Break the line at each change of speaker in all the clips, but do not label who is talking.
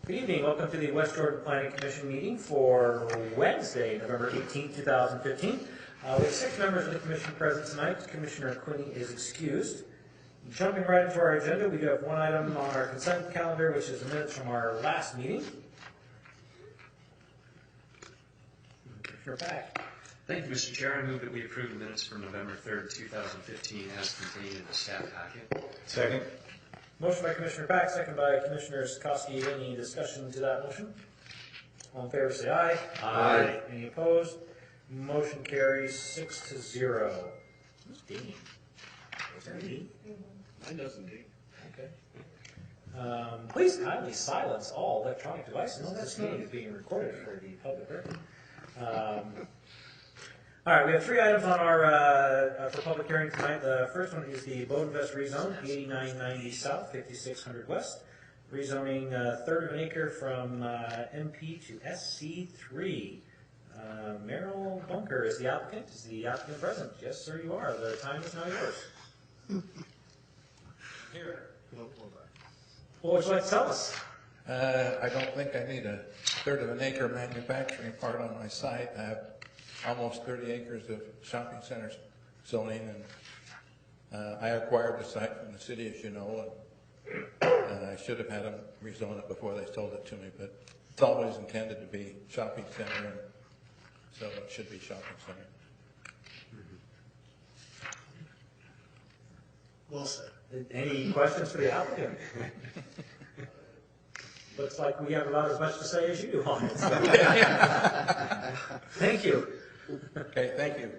Good evening. Welcome to the West Jordan Planning Commission meeting for Wednesday, November 18, 2015. We have 6 members of the commission present tonight. Commissioner Quinney is excused. Jumping right into our agenda, we do have one item on our consent calendar, which is the minutes from our last meeting. Commissioner Pack.
Thank you, Mr. Chair. I move that we approve the minutes from November 3rd, 2015 as contained in the staff packet.
Second.
Motion by Commissioner Pack, second by Commissioner Sikoski. Any discussion to that motion? All in favor say aye.
Aye.
Any opposed? Motion carries 6-0. Who's dinging? Is that me?
Mine doesn't ding.
Okay. Please kindly silence all electronic devices. This meeting is being recorded for the public record. All right, we have 3 items on our for public hearing tonight. The first one is the Bodenvest rezone, 8990 South, 5600 West, rezoning a third of an acre from MP to SC3. Merrill Bunker is the applicant. Is the applicant present? Yes, sir, you are. The time is now yours.
Here.
What would you like to tell us?
I don't think I need a third of an acre manufacturing part on my site. I have almost 30 acres of shopping center zoning, and I acquired the site from the city, as you know, and I should have had them rezone it before they sold it to me, but it's always intended to be shopping center, and so it should be shopping center.
Well said.
Any questions for the applicant? Looks like we have about as much to say as you do on it. Thank you.
Okay, thank you.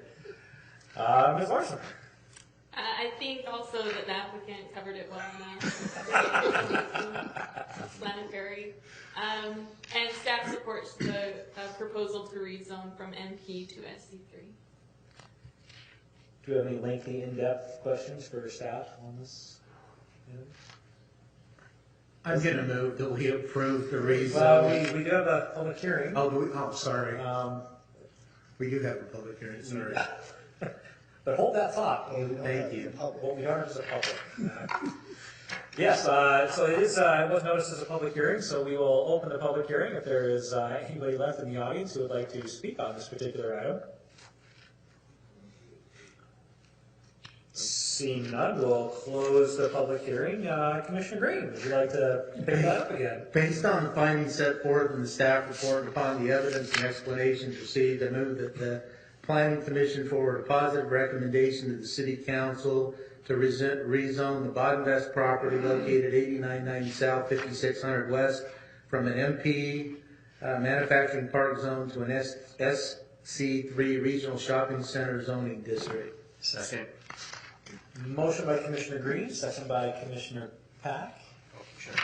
Ms. Larson.
I think also that the applicant covered it well enough. Explanatory. And staff supports the proposal to rezone from MP to SC3.
Do you have any lengthy, in-depth questions for staff on this?
I'm going to move that we approve the rezone.
Well, we do have a public hearing.
Oh, do we? Oh, sorry. We do have a public hearing, sorry.
But hold that thought.
Thank you.
What we are is a public. Yes, so it is. It was noticed as a public hearing, so we will open the public hearing. If there is anybody left in the audience who would like to speak on this particular item. Seeing none, we'll close the public hearing. Commissioner Green, would you like to pick that up again?
Based on the findings set forth in the staff report and upon the evidence and explanations received, I move that the Planning Commission forward a positive recommendation to the City Council to rezone the Bodenvest property located 8990 South, 5600 West from an MP manufacturing park zone to an SC3 regional shopping center zoning district.
Second.
Motion by Commissioner Green, second by Commissioner Pack.
Sure.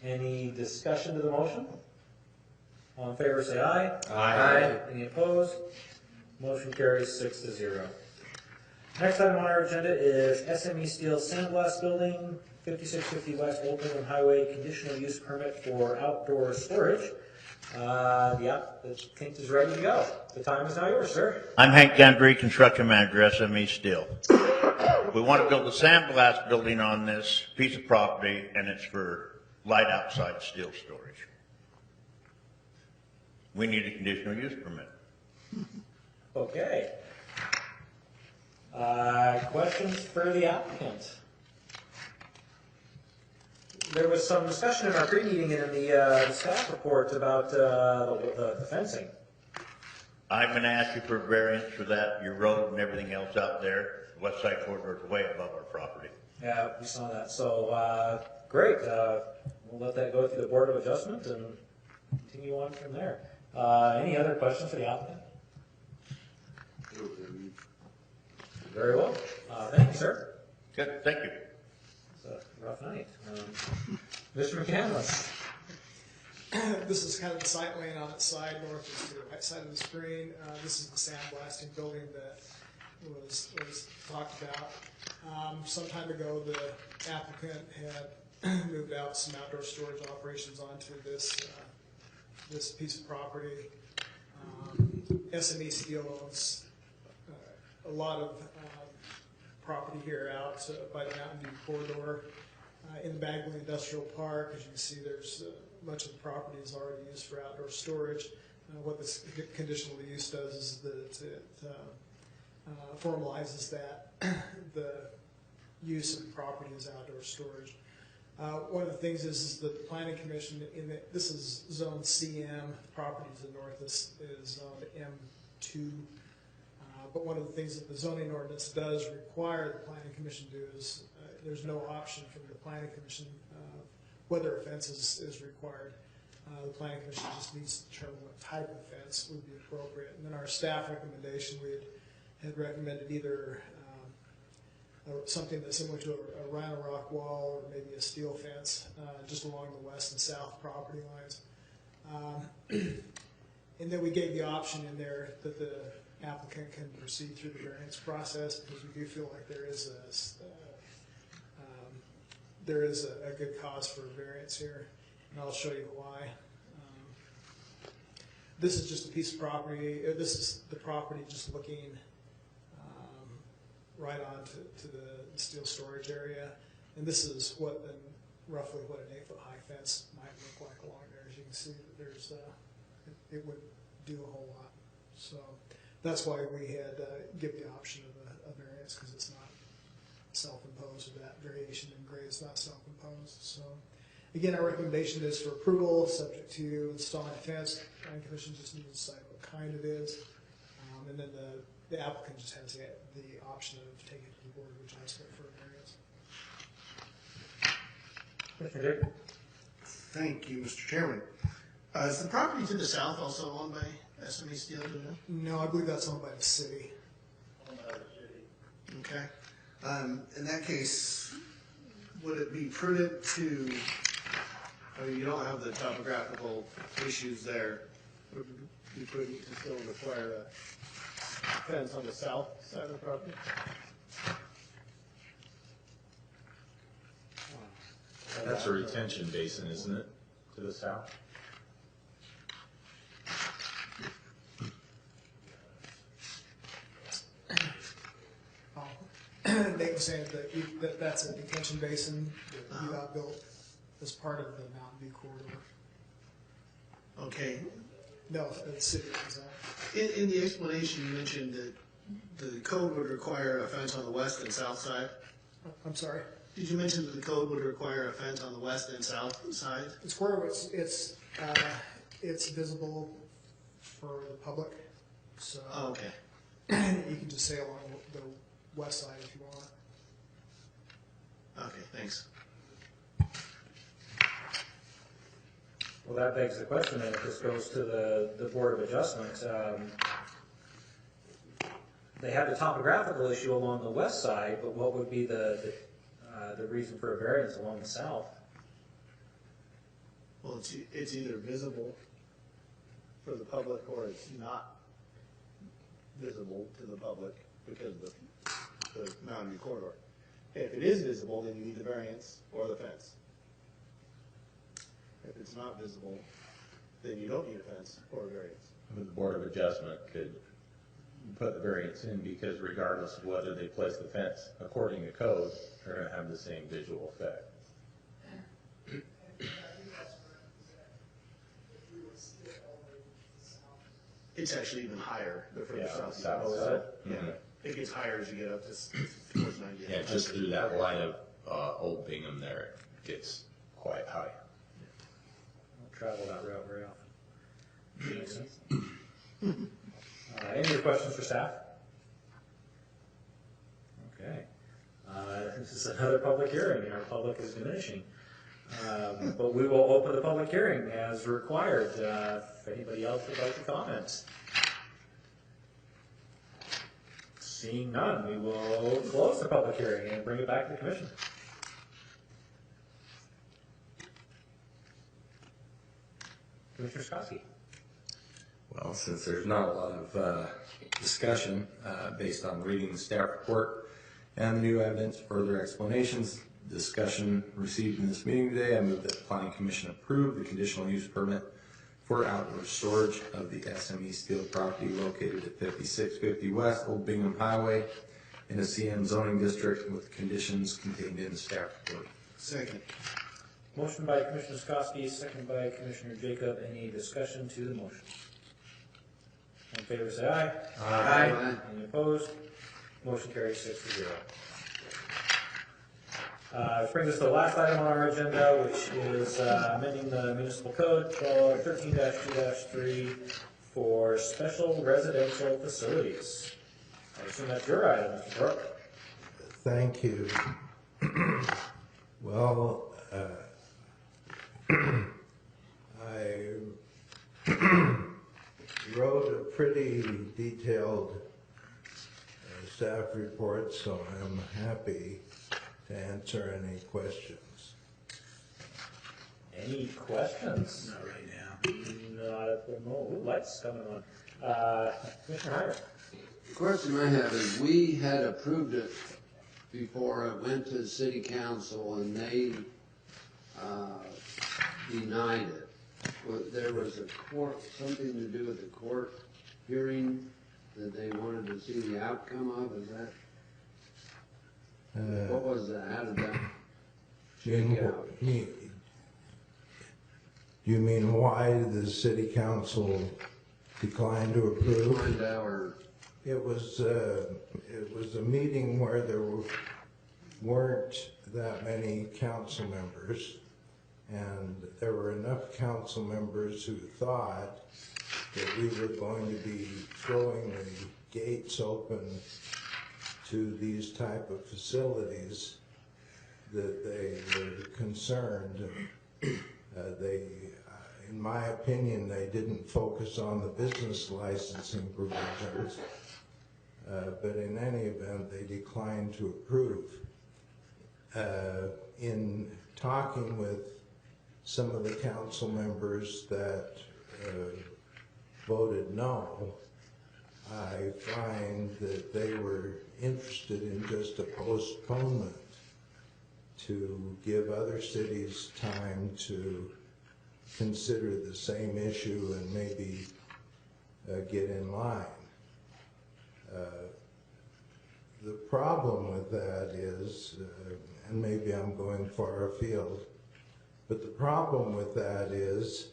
Any discussion to the motion? All in favor say aye.
Aye.
Any opposed? Motion carries 6-0. Next item on our agenda is SME Steel Sandblast Building, 5650 West Old England Highway, conditional use permit for outdoor storage. The applicant is ready to go. The time is now yours, sir.
I'm Hank Gendry, construction manager, SME Steel. We want to build a sandblast building on this piece of property, and it's for light outside steel storage. We need a conditional use permit.
Okay. Questions for the applicant? There was some discussion in our pre-meeting and in the staff report about the fencing.
I'm going to ask you for a variance for that, your road and everything else out there. The west side corridor is way above our property.
Yeah, we saw that. So, great. We'll let that go through the Board of Adjustment and continue on from there. Any other questions for the applicant? Very well. Thank you, sir.
Good, thank you.
It's a rough night. Mr. McCandless.
This is kind of the site laying on its side, north is to the right side of the screen. This is the sandblasting building that was talked about. Some time ago, the applicant had moved out some outdoor storage operations onto this piece of property. SME Steel owns a lot of property here out by the Mountain View corridor in the Bagley Industrial Park. As you can see, there's much of the property is already used for outdoor storage. What this conditional use does is that it formalizes that the use of the property as outdoor storage. One of the things is that the planning commission, this is zone CM, the property to the north is zoned M2. But one of the things that the zoning ordinance does require the planning commission to do is there's no option from the planning commission whether a fence is required. The planning commission just needs to determine what type of fence would be appropriate. And then our staff recommendation, we had recommended either something that's similar to a Rhino Rock wall or maybe a steel fence just along the west and south property lines. And then we gave the option in there that the applicant can proceed through the variance process because we do feel like there is a good cause for a variance here, and I'll show you why. This is just a piece of property. This is the property just looking right on to the steel storage area, and this is roughly what an 8-foot high fence might look like along there. As you can see, that there's it would do a whole lot. So that's why we had give the option of a variance, because it's not self-imposed, or that variation in grade is not self-imposed. So again, our recommendation is for approval, subject to installing a fence. The planning commission just needs to decide what kind it is, and then the applicant just has the option of taking it to the board of adjustment for a variance.
Commissioner Dick?
Thank you, Mr. Chairman. Is the property to the south also owned by SME Steel? Do you know?
No, I believe that's owned by the city.
Okay. In that case, would it be prudent to, I mean, you don't have the topographical issues there, would it be prudent to still require a fence on the south side of the property?
That's a retention basin, isn't it, to the south?
Nate was saying that that's a detention basin that you got built as part of the Mountain View corridor.
Okay.
No, the city owns that.
In the explanation, you mentioned that the code would require a fence on the west and south side.
I'm sorry?
Did you mention that the code would require a fence on the west and south side?
It's where it's visible for the public, so
Oh, okay.
you can just say along the west side if you want.
Okay, thanks.
Well, that begs the question, and if this goes to the Board of Adjustment, they have the topographical issue along the west side, but what would be the reason for a variance along the south?
Well, it's either visible for the public or it's not visible to the public because of the Mountain View corridor. If it is visible, then you need the variance or the fence. If it's not visible, then you don't need a fence or a variance.
The Board of Adjustment could put the variance in because regardless of whether they place the fence according to code, they're going to have the same visual effect.
It's actually even higher the further
Yeah,
south you
south
go.
side.
Yeah, it gets higher as you get up towards 90.
Yeah, just through that line of Old Bingham there, it gets quite high.
I don't travel that route very often. Makes sense. Any other questions for staff? Okay. This is another public hearing, and our public is diminishing. But we will open the public hearing as required. If anybody else would like to comment. Seeing none, we will close the public hearing and bring it back to the commission. Commissioner Skoski.
Well, since there's not a lot of discussion based on reading the staff report and the new evidence, further explanations, discussion received in this meeting today, I move that the Planning Commission approve the conditional use permit for outdoor storage of the SME Steel property located at 5650 West Old Bingham Highway in a CM zoning district with conditions contained in the staff report.
Second.
Motion by Commissioner Skoski, second by Commissioner Jacob. Any discussion to the motion? All in favor, say aye.
Aye.
Any opposed? Motion carries 6-0. Which brings us to the last item on our agenda, which is amending the municipal code 13-2-3 for special residential facilities. I assume that's your item, Mr. Brooke.
Thank you. Well, I wrote a pretty detailed staff report, so I'm happy to answer any questions.
Any questions?
Not right now.
Not at the moment. Ooh, lights coming on. Commissioner Hyder.
The question I have is, we had approved it before it went to the city council and they denied it. There was a court, something to do with the court hearing that they wanted to see the outcome of, is that? What was that? How did that shake out?
You mean why the city council declined to approve?
Find out, or
It was a meeting where there weren't that many council members, and there were enough council members who thought that we were going to be throwing the gates open to these type of facilities that they were concerned. In my opinion, they didn't focus on the business licensing provisions. But in any event, they declined to approve. In talking with some of the council members that voted no, I find that they were interested in just a postponement to give other cities time to consider the same issue and maybe get in line. The problem with that is, and maybe I'm going far afield, but the problem with that is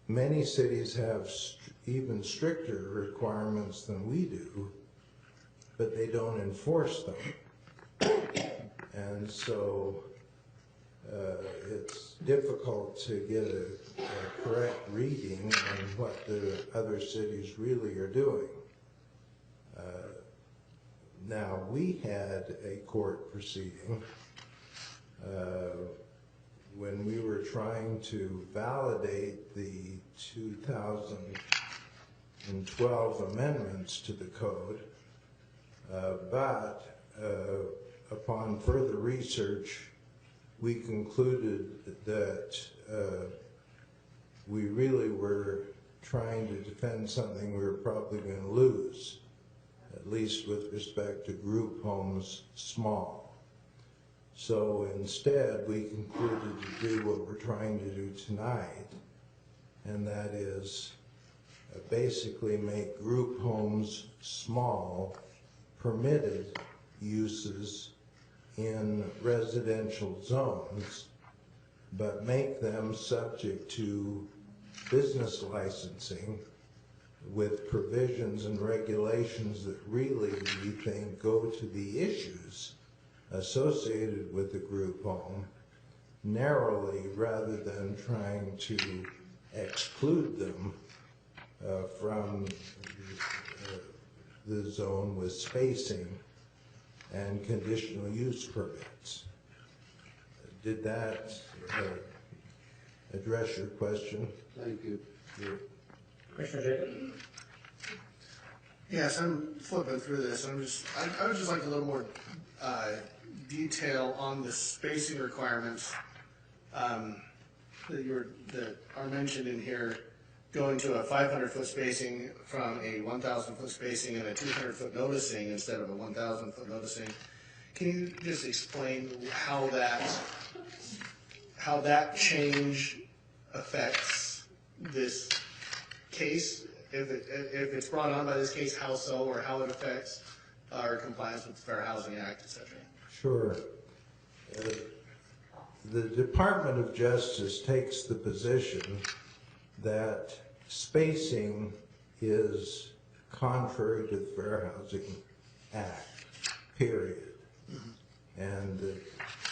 many cities have even stricter requirements than we do, but they don't enforce them. And so it's difficult to get a correct reading on what the other cities really are doing. Now, we had a court proceeding when we were trying to validate the 2012 amendments to the code, but upon further research, we concluded that we really were trying to defend something we were probably going to lose, at least with respect to group homes small. So instead, we concluded to do what we're trying to do tonight, and that is basically make group homes small permitted uses in residential zones, but make them subject to business licensing with provisions and regulations that really, we think, go to the issues associated with the group home narrowly rather than trying to exclude them from the zone with spacing and conditional use permits. Did that address your question?
thank you.
Commissioner Jacob?
Yes, I'm flipping through this. I would just like a little more detail on the spacing requirements that are mentioned in here, going to a 500-foot spacing from a 1,000-foot spacing and a 200-foot noticing instead of a 1,000-foot noticing. Can you just explain how that change affects this case? If it's brought on by this case, how so, or how it affects our compliance with the Fair Housing Act, etc.?
Sure. the Department of Justice takes the position that spacing is contrary to the Fair Housing Act, period. And that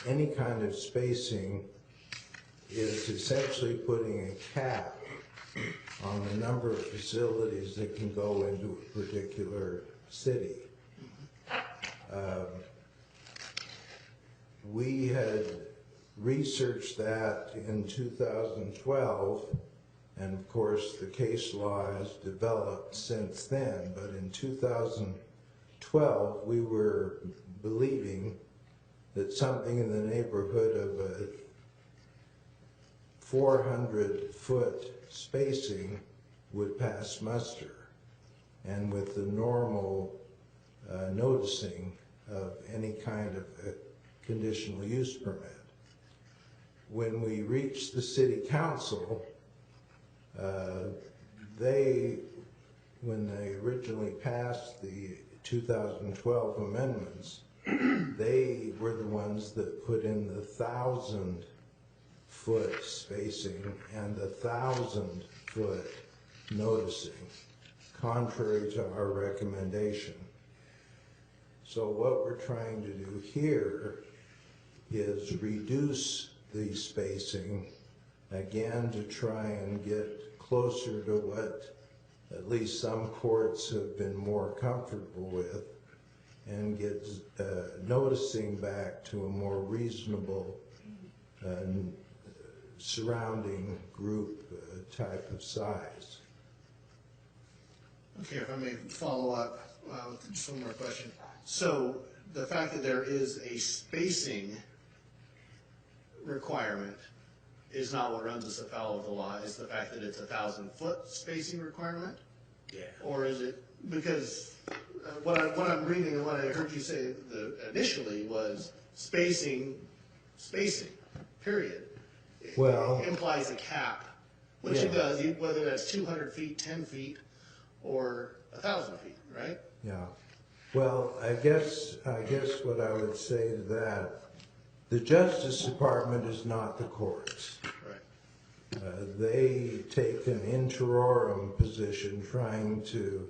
any kind of spacing is essentially putting a cap on the number of facilities that can go into a particular city. We had researched that in 2012, and of course the case law has developed since then, but in 2012 we were believing that something in the neighborhood of a 400-foot spacing would pass muster, and with the normal noticing of any kind of conditional use permit. When we reached the city council, when they originally passed the 2012 amendments, they were the ones that put in the 1,000-foot spacing and the 1,000-foot noticing, contrary to our recommendation. So what we're trying to do here is reduce the spacing, again, to try and get closer to what at least some courts have been more comfortable with, and get noticing back to a more reasonable surrounding group type of size.
Okay, if I may follow up with just one more question. So the fact that there is a spacing requirement is not what runs us afoul of the law. Is the fact that it's a 1,000-foot spacing requirement?
Yeah.
Or is it because what I'm reading and what I heard you say initially was spacing, period.
Well,
it implies a cap, which it does, whether that's 200 feet, 10 feet, or 1,000 feet, right?
Yeah. Well, I guess what I would say to that, the Justice Department is not the courts.
Right.
They take an interim position trying to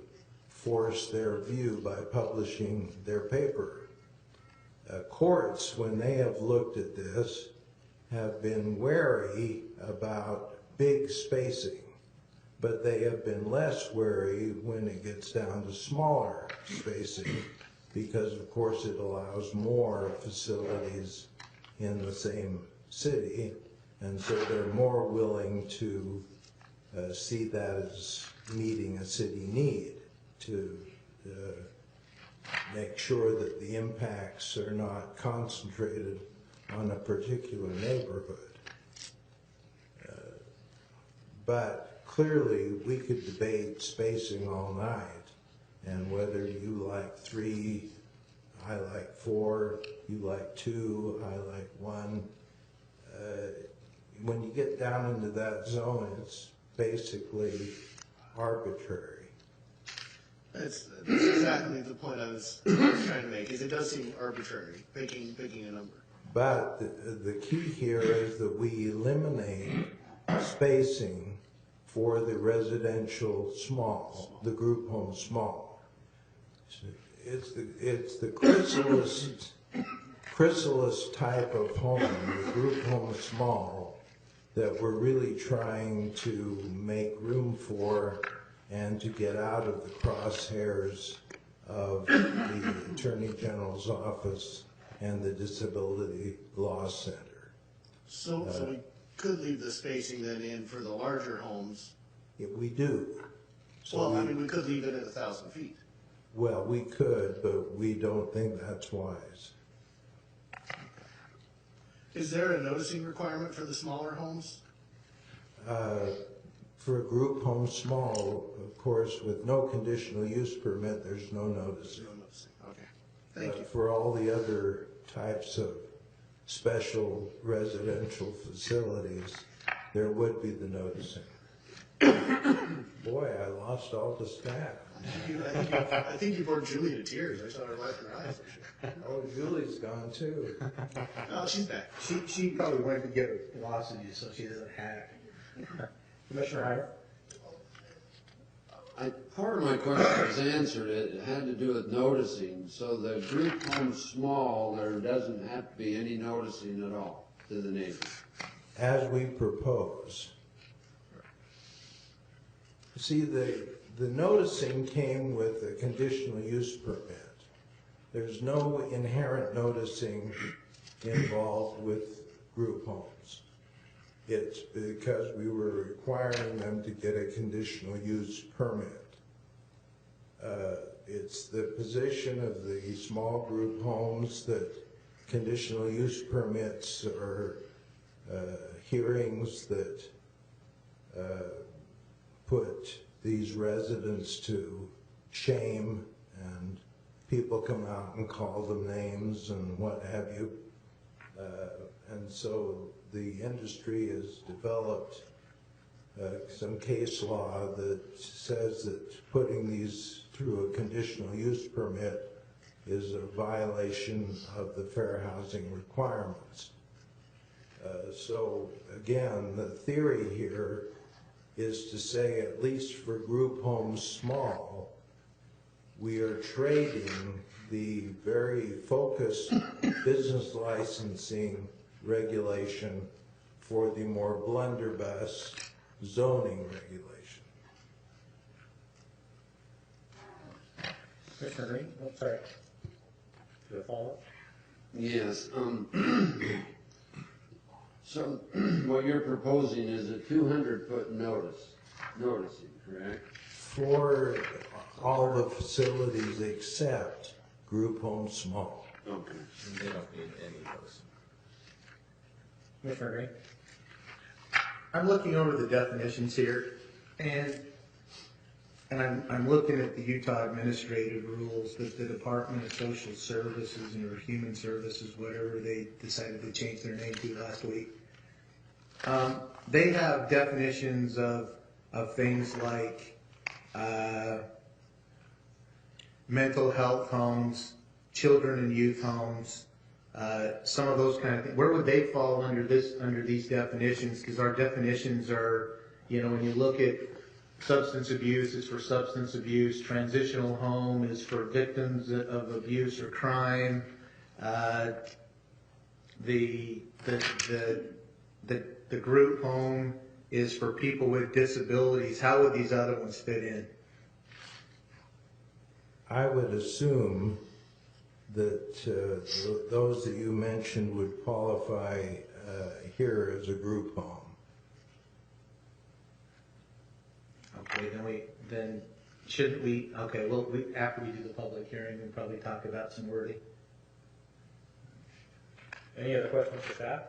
force their view by publishing their paper. Courts, when they have looked at this, have been wary about big spacing, but they have been less wary when it gets down to smaller spacing, because of course it allows more facilities in the same city, and so they're more willing to see that as meeting a city need, to make sure that the impacts are not concentrated on a particular neighborhood. But clearly we could debate spacing all night, and whether you like 3, I like 4, you like 2, I like 1. When you get down into that zone, it's basically arbitrary.
That's exactly the point I was trying to make, is it does seem arbitrary, picking a number.
But the key here is that we eliminate spacing for the residential small, the group home small. It's the chrysalis type of home, the group home small, that we're really trying to make room for and to get out of the crosshairs of the Attorney General's office and the Disability Law Center.
So we could leave the spacing then in for the larger homes.
We do. So
we could leave it at 1,000 feet.
Well, we could, but we don't think that's wise.
Is there a noticing requirement for the smaller homes?
For a group home small, of course, with no conditional use permit, there's no noticing.
No noticing, okay. Thank you.
For all the other types of special residential facilities, there would be the noticing. Boy, I lost all the staff.
I think you brought Julie to tears. I saw her laughing her eyes.
Oh, Julie's gone too.
Oh, she's back.
She probably went to get her lozenges so she doesn't hack.
Commissioner Hyder?
Part of my question was answered. It had to do with noticing. So the group home's small, there doesn't have to be any noticing at all to the neighbors.
As we propose. See, the noticing came with a conditional use permit. There's no inherent noticing involved with group homes. It's because we were requiring them to get a conditional use permit. It's the position of the small group homes that conditional use permits are hearings that put these residents to shame, and people come out and call them names and what have you. And so the industry has developed some case law that says that putting these through a conditional use permit is a violation of the fair housing requirements. So again, the theory here is to say, at least for group homes small, we are trading the very focused business licensing regulation for the more blunderbuss zoning regulation.
Commissioner Green? Oh, sorry. Do a follow-up?
Yes. So what you're proposing is a 200-foot noticing, correct?
For all the facilities except group home small.
Okay.
And they don't need any of those.
Commissioner Green?
I'm looking over the definitions here, and I'm looking at the Utah administrative rules that the Department of Social Services or Human Services, whatever they decided to change their name to last week. They have definitions of things like mental health homes, children and youth homes, some of those kind of things. Where would they fall under these definitions? Because our definitions are, when you look at substance abuse, it's for substance abuse. Transitional home is for victims of abuse or crime. The group home is for people with disabilities. How would these other ones fit in?
I would assume that those that you mentioned would qualify here as a group home.
Okay, then shouldn't we? Okay, well, after we do the public hearing, we'll probably talk about some wording.
Any other questions for staff?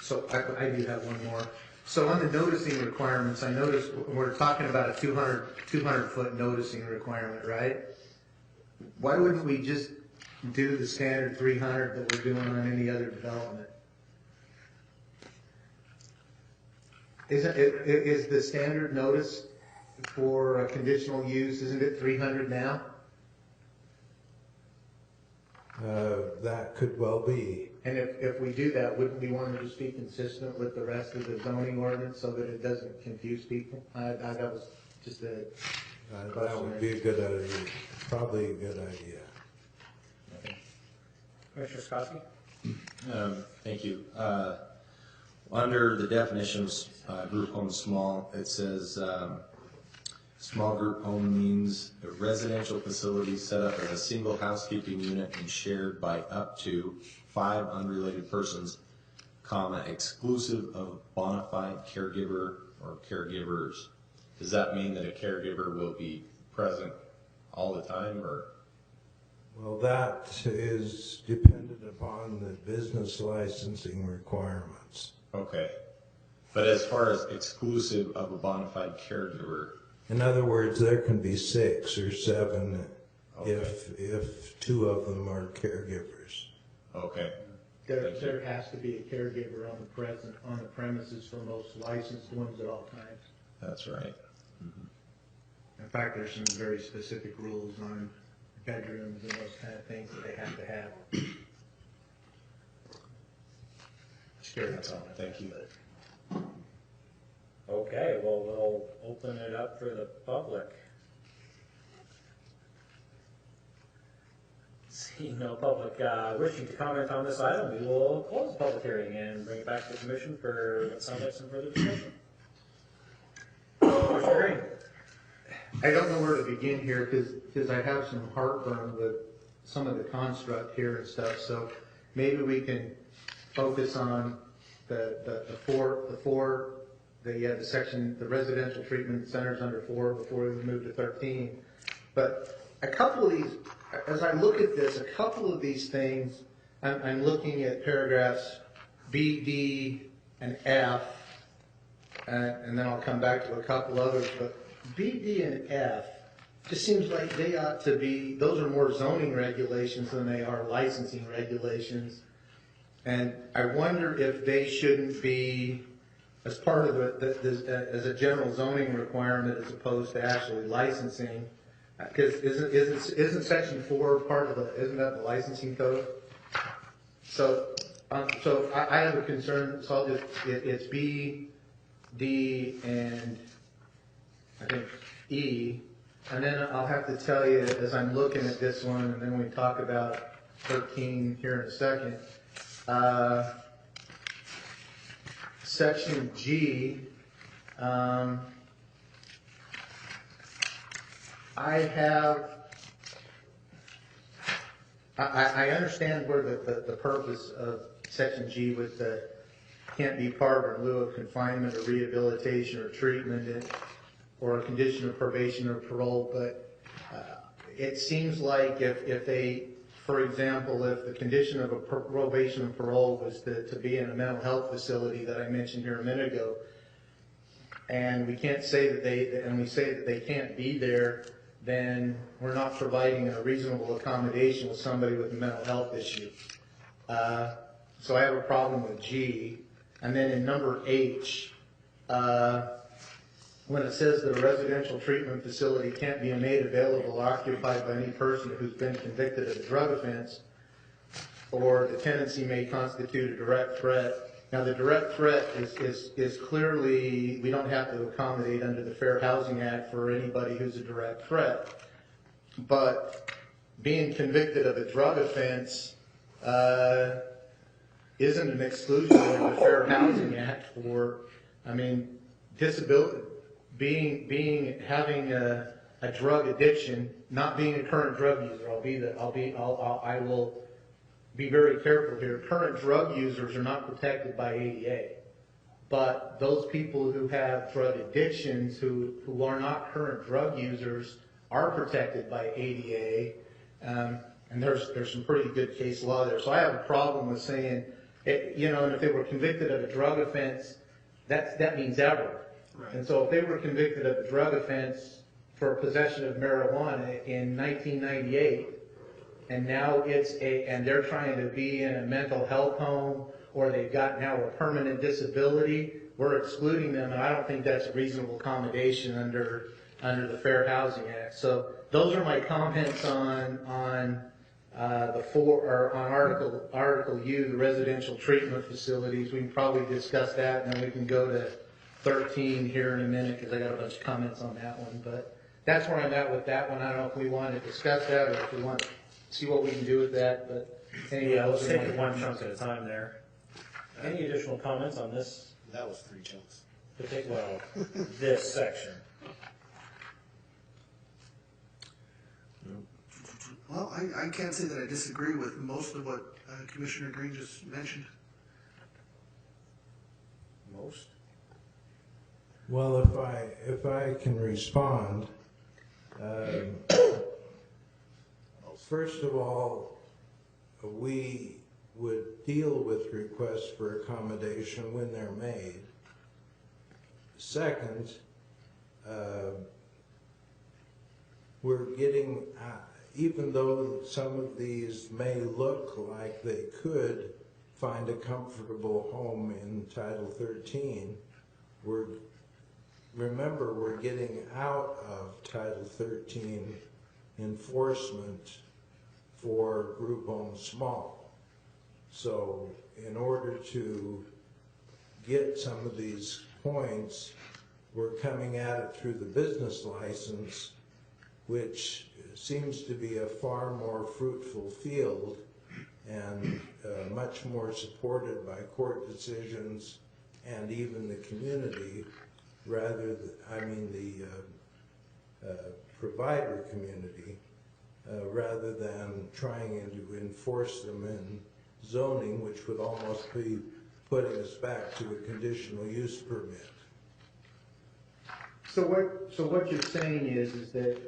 So I do have one more. So on the noticing requirements, I noticed we're talking about a 200-foot noticing requirement, right? Why wouldn't we just do the standard 300 that we're doing on any other development? Is the standard notice for a conditional use, isn't it 300 now?
That could well be.
And if we do that, wouldn't we want to just be consistent with the rest of the zoning ordinance so that it doesn't confuse people? That was just a question.
That would be a good idea. Probably a good idea.
Okay. Commissioner Skoski?
Thank you. Under the definitions, group home small, it says small group home means a residential facility set up as a single housekeeping unit and shared by up to 5 unrelated persons, exclusive of bona fide caregiver or caregivers. Does that mean that a caregiver will be present all the time, or?
Well, that is dependent upon the business licensing requirements.
Okay. But as far as exclusive of a bona fide caregiver?
In other words, there can be 6 or 7
Okay.
if 2 of them are caregivers.
Okay.
There has to be a caregiver on the premises for most licensed ones at all times.
That's right.
In fact, there's some very specific rules on bedrooms and those kind of things that they have to have. Sure, that's all.
Thank you.
Okay, well, we'll open it up for the public. Seeing no public wishing to comment on this item, we will close the public hearing and bring it back to the commission for what sounds like some further discussion. Commissioner Green.
I don't know where to begin here because I have some heartburn with some of the construct here and stuff. So maybe we can focus on the section, the residential treatment centers under 4 before we move to 13. But a couple of these, as I look at this, a couple of these things, I'm looking at paragraphs B, D, and F, and then I'll come back to a couple others. But B, D, and F just seems like they ought to be, those are more zoning regulations than they are licensing regulations. And I wonder if they shouldn't be as part of as a general zoning requirement as opposed to actually licensing. Because isn't section 4 part of isn't that the licensing code? So I have a concern. So I'll just it's B, D, and I think E, and then I'll have to tell you as I'm looking at this one, and then we talk about 13 here in a second. Section G. I understand where the purpose of section G with the can't be part or in lieu of confinement or rehabilitation or treatment or a condition of probation or parole, but it seems like if they, for example, if the condition of a probation and parole was to be in a mental health facility that I mentioned here a minute ago, and we can't say that we say that they can't be there, then we're not providing a reasonable accommodation with somebody with a mental health issue. So I have a problem with G. And then in number H, when it says that a residential treatment facility can't be made available or occupied by any person who's been convicted of a drug offense, or the tenancy may constitute a direct threat. Now the direct threat is clearly, we don't have to accommodate under the Fair Housing Act for anybody who's a direct threat. But being convicted of a drug offense isn't an exclusion under the Fair Housing Act for, I mean, disability, having a drug addiction, not being a current drug user. I will be very careful here. Current drug users are not protected by ADA, but those people who have drug addictions who are not current drug users are protected by ADA, and there's some pretty good case law there. So I have a problem with saying, and if they were convicted of a drug offense, that means ever. Right. And so if they were convicted of a drug offense for possession of marijuana in 1998, and now and they're trying to be in a mental health home, or they've got now a permanent disability, we're excluding them, and I don't think that's a reasonable accommodation under the Fair Housing Act. So those are my comments on Article U, the residential treatment facilities. We can probably discuss that, and then we can go to 13 here in a minute because I got a bunch of comments on that one. But that's where I'm at with that one. I don't know if we want to discuss that or if we want to see what we can do with that. But anyway,
yeah, let's take it one chunk at a time there. Any additional comments on this?
That was 3 chunks.
This section.
Well, I can't say that I disagree with most of what Commissioner Green just mentioned.
Most?
Well, if I can respond, first of all, we would deal with requests for accommodation when they're made. Second, we're getting, even though some of these may look like they could find a comfortable home in Title 13, we're remember, we're getting out of Title 13 enforcement for group homes small. So in order to get some of these points, we're coming at it through the business license, which seems to be a far more fruitful field and much more supported by court decisions and even the community, rather than, the provider community, rather than trying to enforce them in zoning, which would almost be putting us back to a conditional use permit.
So what you're saying is that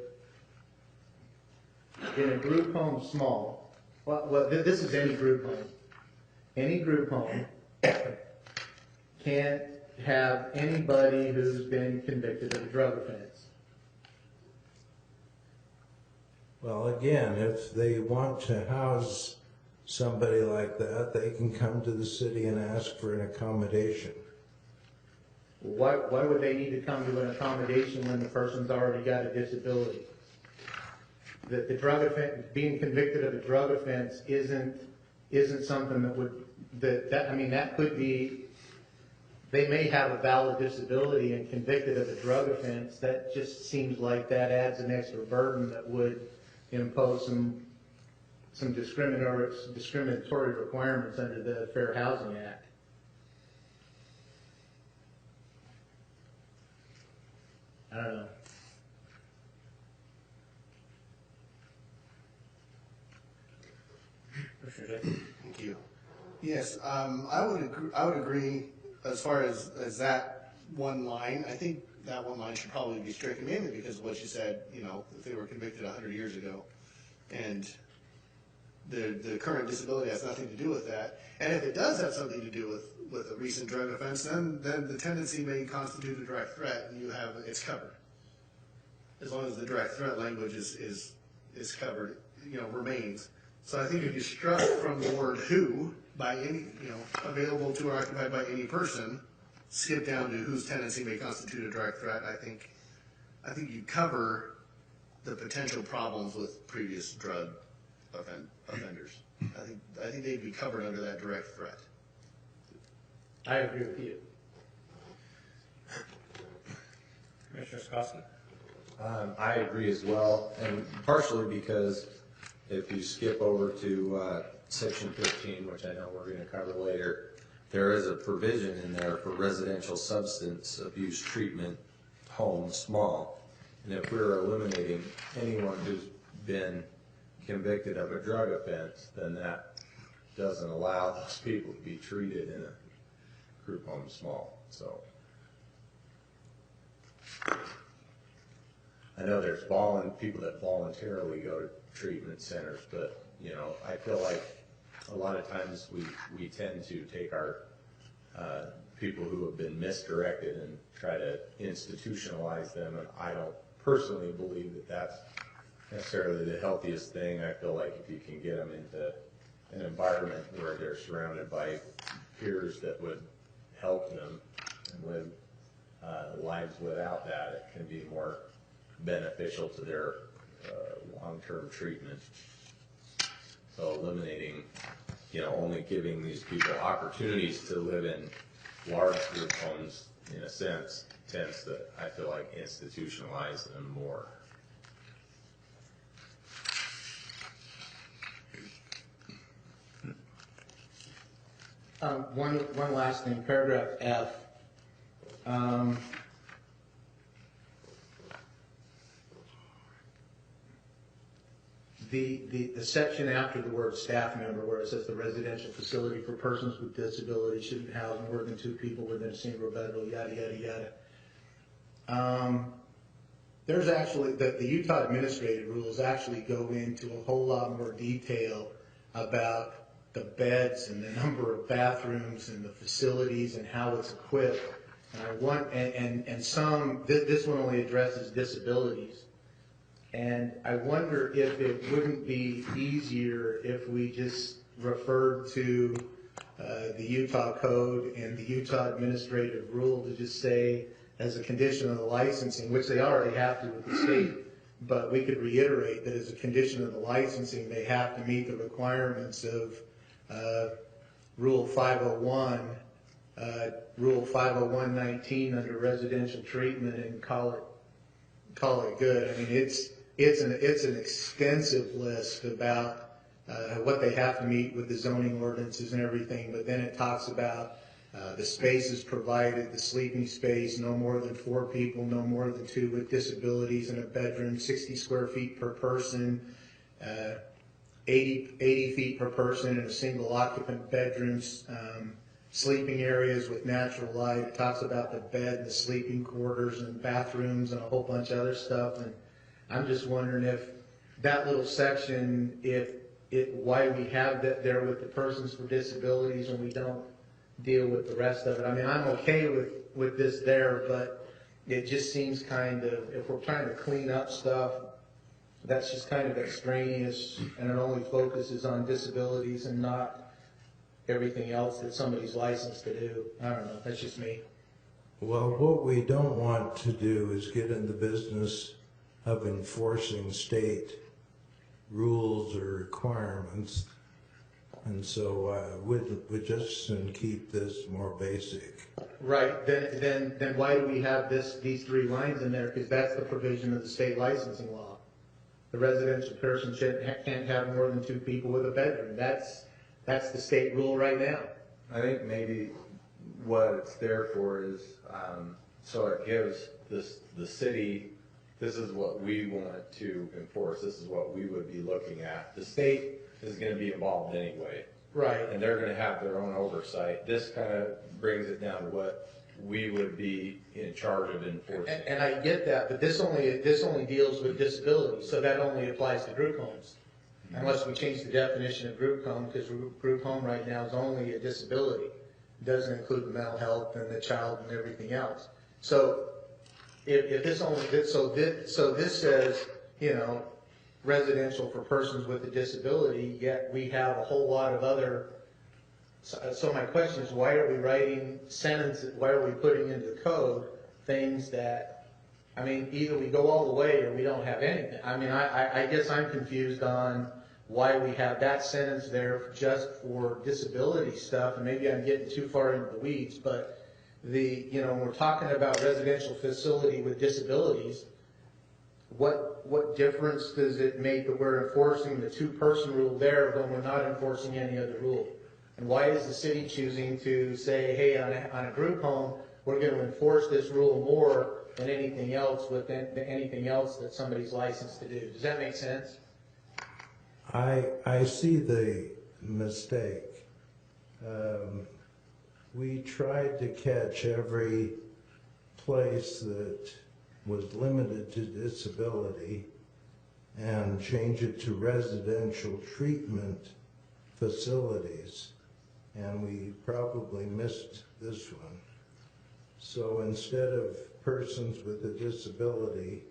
in a group home small, this is any group home. Any group home can't have anybody who's been convicted of a drug offense.
Well, again, if they want to house somebody like that, they can come to the city and ask for an accommodation.
Why would they need to come to an accommodation when the person's already got a disability? The drug offense, being convicted of a drug offense isn't something that would, that could be, they may have a valid disability and convicted of a drug offense. That just seems like that adds an extra burden that would impose some discriminatory requirements under the Fair Housing Act. I don't know.
Thank you. Yes, I would agree as far as that one line. I think that one line should probably be stricken, mainly because of what you said, if they were convicted 100 years ago. And the current disability has nothing to do with that. And if it does have something to do with a recent drug offense, then the tendency may constitute a direct threat, and it's covered. As long as the direct threat language is covered, remains. So I think if you struck from the word who, by any, available to or occupied by any person, skip down to whose tenancy may constitute a direct threat, I think you cover the potential problems with previous drug offenders. I think they'd be covered under that direct threat.
I agree with you.
Commissioner Skoski?
I agree as well, and partially because if you skip over to section 15, which I know we're going to cover later, there is a provision in there for residential substance abuse treatment home small. And if we're eliminating anyone who's been convicted of a drug offense, then that doesn't allow those people to be treated in a group home small. So I know there's people that voluntarily go to treatment centers, but I feel like a lot of times we tend to take our people who have been misdirected and try to institutionalize them, and I don't personally believe that that's necessarily the healthiest thing. I feel like if you can get them into an environment where they're surrounded by peers that would help them and live lives without that, it can be more beneficial to their long-term treatment. So eliminating, only giving these people opportunities to live in large group homes, in a sense, tends to, I feel like, institutionalize them more.
One last thing, paragraph F. The section after the word staff member, where it says the residential facility for persons with disabilities shouldn't house more than 2 people within a single bedroom, yada, yada, yada. There's actually, the Utah administrative rules actually go into a whole lot more detail about the beds and the number of bathrooms and the facilities and how it's equipped. And this one only addresses disabilities. And I wonder if it wouldn't be easier if we just referred to the Utah Code and the Utah Administrative Rule to just say as a condition of the licensing, which they already have to with the state, but we could reiterate that as a condition of the licensing, they have to meet the requirements of Rule 501, Rule 501.19 under residential treatment, and call it good. I mean, it's an extensive list about what they have to meet with the zoning ordinances and everything, but then it talks about the spaces provided, the sleeping space, no more than 4 people, no more than 2 with disabilities in a bedroom, 60 square feet per person, 80 feet per person in a single occupant bedrooms, sleeping areas with natural light. It talks about the bed, the sleeping quarters, and bathrooms, and a whole bunch of other stuff. And I'm just wondering if that little section, why we have that there with the persons with disabilities and we don't deal with the rest of it. I mean, I'm okay with this there, but it just seems kind of, if we're trying to clean up stuff, that's just kind of extraneous, and it only focuses on disabilities and not everything else that somebody's licensed to do. I don't know, that's just me.
Well, what we don't want to do is get in the business of enforcing state rules or requirements. And so we'd just soon keep this more basic.
Right, then why do we have these 3 lines in there? Because that's the provision of the state licensing law. The residential person can't have more than 2 people with a bedroom. That's the state rule right now.
I think maybe what it's there for is, so it gives the city, this is what we want to enforce, this is what we would be looking at. The state is gonna be involved anyway.
Right.
And they're gonna have their own oversight. This kind of brings it down to what we would be in charge of enforcing.
And I get that, but this only deals with disability, so that only applies to group homes. Unless we change the definition of group home, because group home right now is only a disability. It doesn't include the mental health and the child and everything else. So if this only, so this says, residential for persons with a disability, yet we have a whole lot of other. So my question is, why are we writing sentences, why are we putting into the code things that, I mean, either we go all the way or we don't have anything. I mean, I guess I'm confused on why we have that sentence there just for disability stuff, and maybe I'm getting too far into the weeds, but when we're talking about residential facility with disabilities, what difference does it make that we're enforcing the 2-person rule there when we're not enforcing any other rule? And why is the city choosing to say, hey, on a group home, we're going to enforce this rule more than anything else anything else that somebody's licensed to do? Does that make sense?
I see the mistake. We tried to catch every place that was limited to disability and change it to residential treatment facilities, and we probably missed this one. So instead of persons with a disability,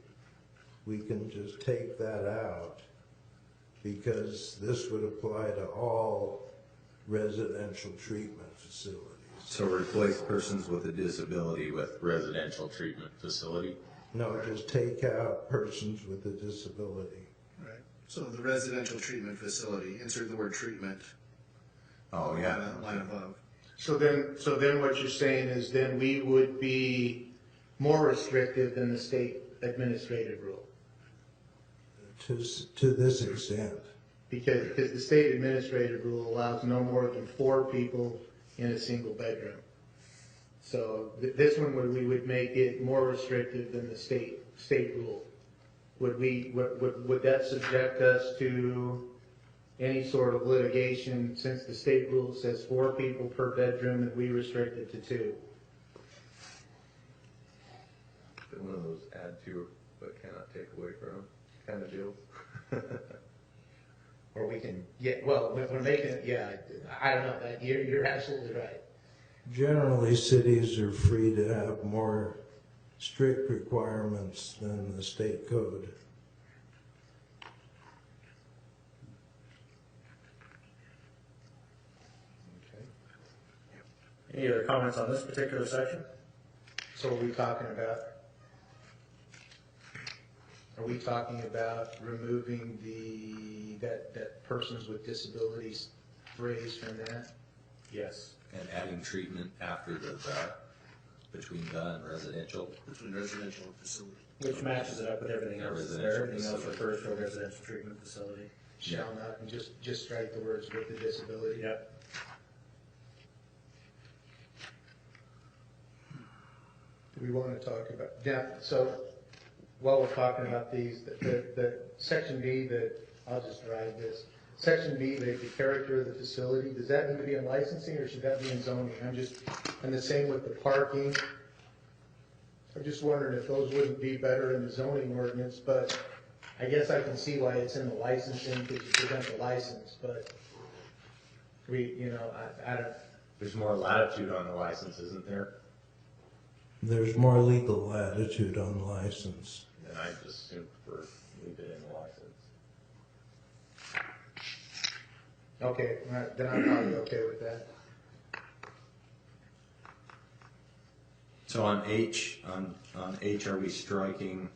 we can just take that out, because this would apply to all residential treatment facilities.
So replace persons with a disability with residential treatment facility?
No, just take out persons with a disability.
Right. So the residential treatment facility, insert the word treatment.
Oh, yeah.
Line above.
So then what you're saying is then we would be more restrictive than the state administrative rule.
To this extent.
Because the state administrative rule allows no more than 4 people in a single bedroom. So this one we would make it more restrictive than the state rule. Would that subject us to any sort of litigation since the state rule says 4 people per bedroom and we restrict it to 2?
One of those add to but cannot take away from kind of deals.
Or we can, we're making it, I don't know, you're absolutely right.
Generally, cities are free to have more strict requirements than the state code.
Any other comments on this particular section?
So are we talking about removing that persons with disabilities phrase from that?
Yes.
And adding treatment after the, between the and residential.
Between residential and facility.
Which matches it up with everything else that's there. Everything else refers to a residential treatment facility.
Shall not, and just strike the words with the disability.
Yep.
Do we want to talk about, yeah, so while we're talking about these, the section B that, I'll just drive this. Section B, the character of the facility, does that need to be in licensing or should that be in zoning? And the same with the parking. I'm just wondering if those wouldn't be better in the zoning ordinance, but I guess I can see why it's in the licensing because you present the license, but I don't.
There's more latitude on the license, isn't there?
There's more legal latitude on the license.
And I just assume for leave it in the license.
Okay, all right, then I'm probably okay with that.
So on H, are we striking,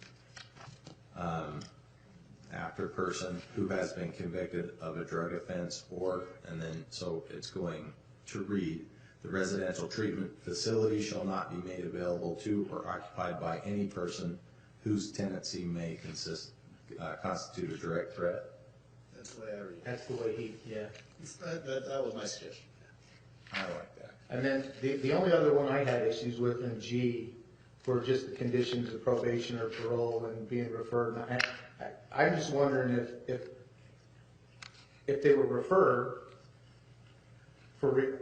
after person who has been convicted of a drug offense or, and then, so it's going to read, the residential treatment facility shall not be made available to or occupied by any person whose tenancy may constitute a direct threat.
That's the way I read it.
That's the way yeah.
That was my suggestion.
I like that.
And then the only other one I had issues with in G were just the conditions of probation or parole and being referred. And I'm just wondering if they were referred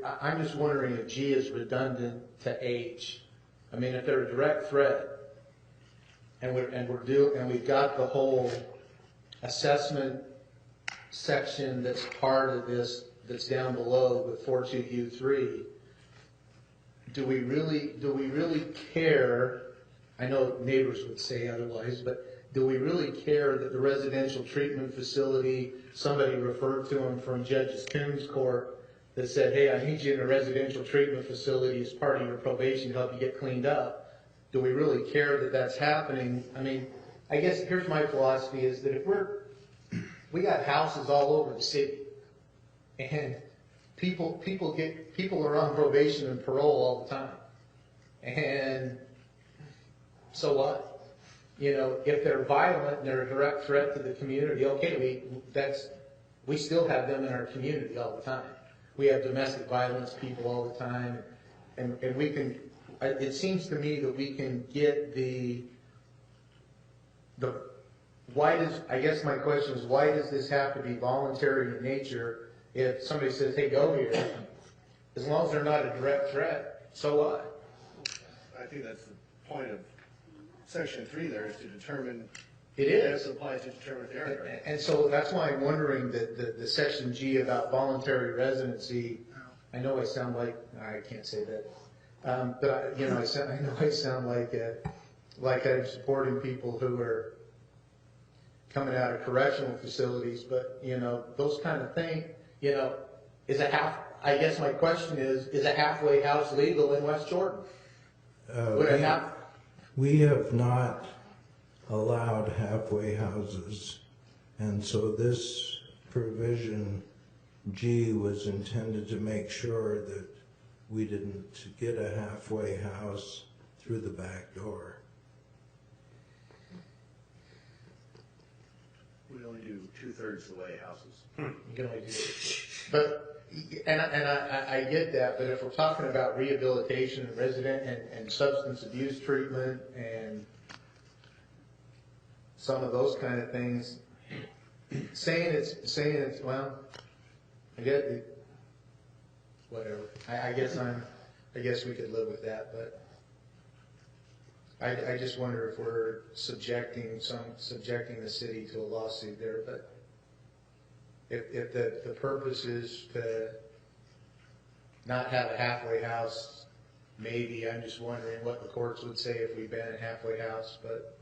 I'm just wondering if G is redundant to H. I mean, if they're a direct threat, and we've got the whole assessment section that's part of this that's down below with 42U3. Do we really care? I know neighbors would say otherwise, but do we really care that the residential treatment facility, somebody referred to them from Judge Coon's court that said, hey, I need you in a residential treatment facility as part of your probation to help you get cleaned up. Do we really care that that's happening? I mean, I guess here's my philosophy is that if we got houses all over the city and people are on probation and parole all the time. And so what? If they're violent and they're a direct threat to the community, okay, we still have them in our community all the time. We have domestic violence people all the time, and we can. It seems to me that we can get I guess my question is, why does this have to be voluntary in nature? If somebody says, hey, go here, as long as they're not a direct threat, so what?
I think that's the point of Section 3 there, is to determine.
It is.
It applies to determine the area.
And so that's why I'm wondering that the Section G about voluntary residency, I know I sound like, I can't say that, but I know I sound like I'm supporting people who are coming out of correctional facilities, but, those kind of things, I guess my question is a halfway house legal in West Jordan?
We have not allowed halfway houses, and so this provision G was intended to make sure that we didn't get a halfway house through the back door.
We only do 2/3 the way houses.
You can only do it. But, and I get that, but if we're talking about rehabilitation and resident and substance abuse treatment and some of those kind of things, saying it's well, I get it, whatever. I guess we could live with that, but I just wonder if we're subjecting the city to a lawsuit there. But if the purpose is to not have a halfway house, maybe. I'm just wondering what the courts would say if we ban a halfway house, but.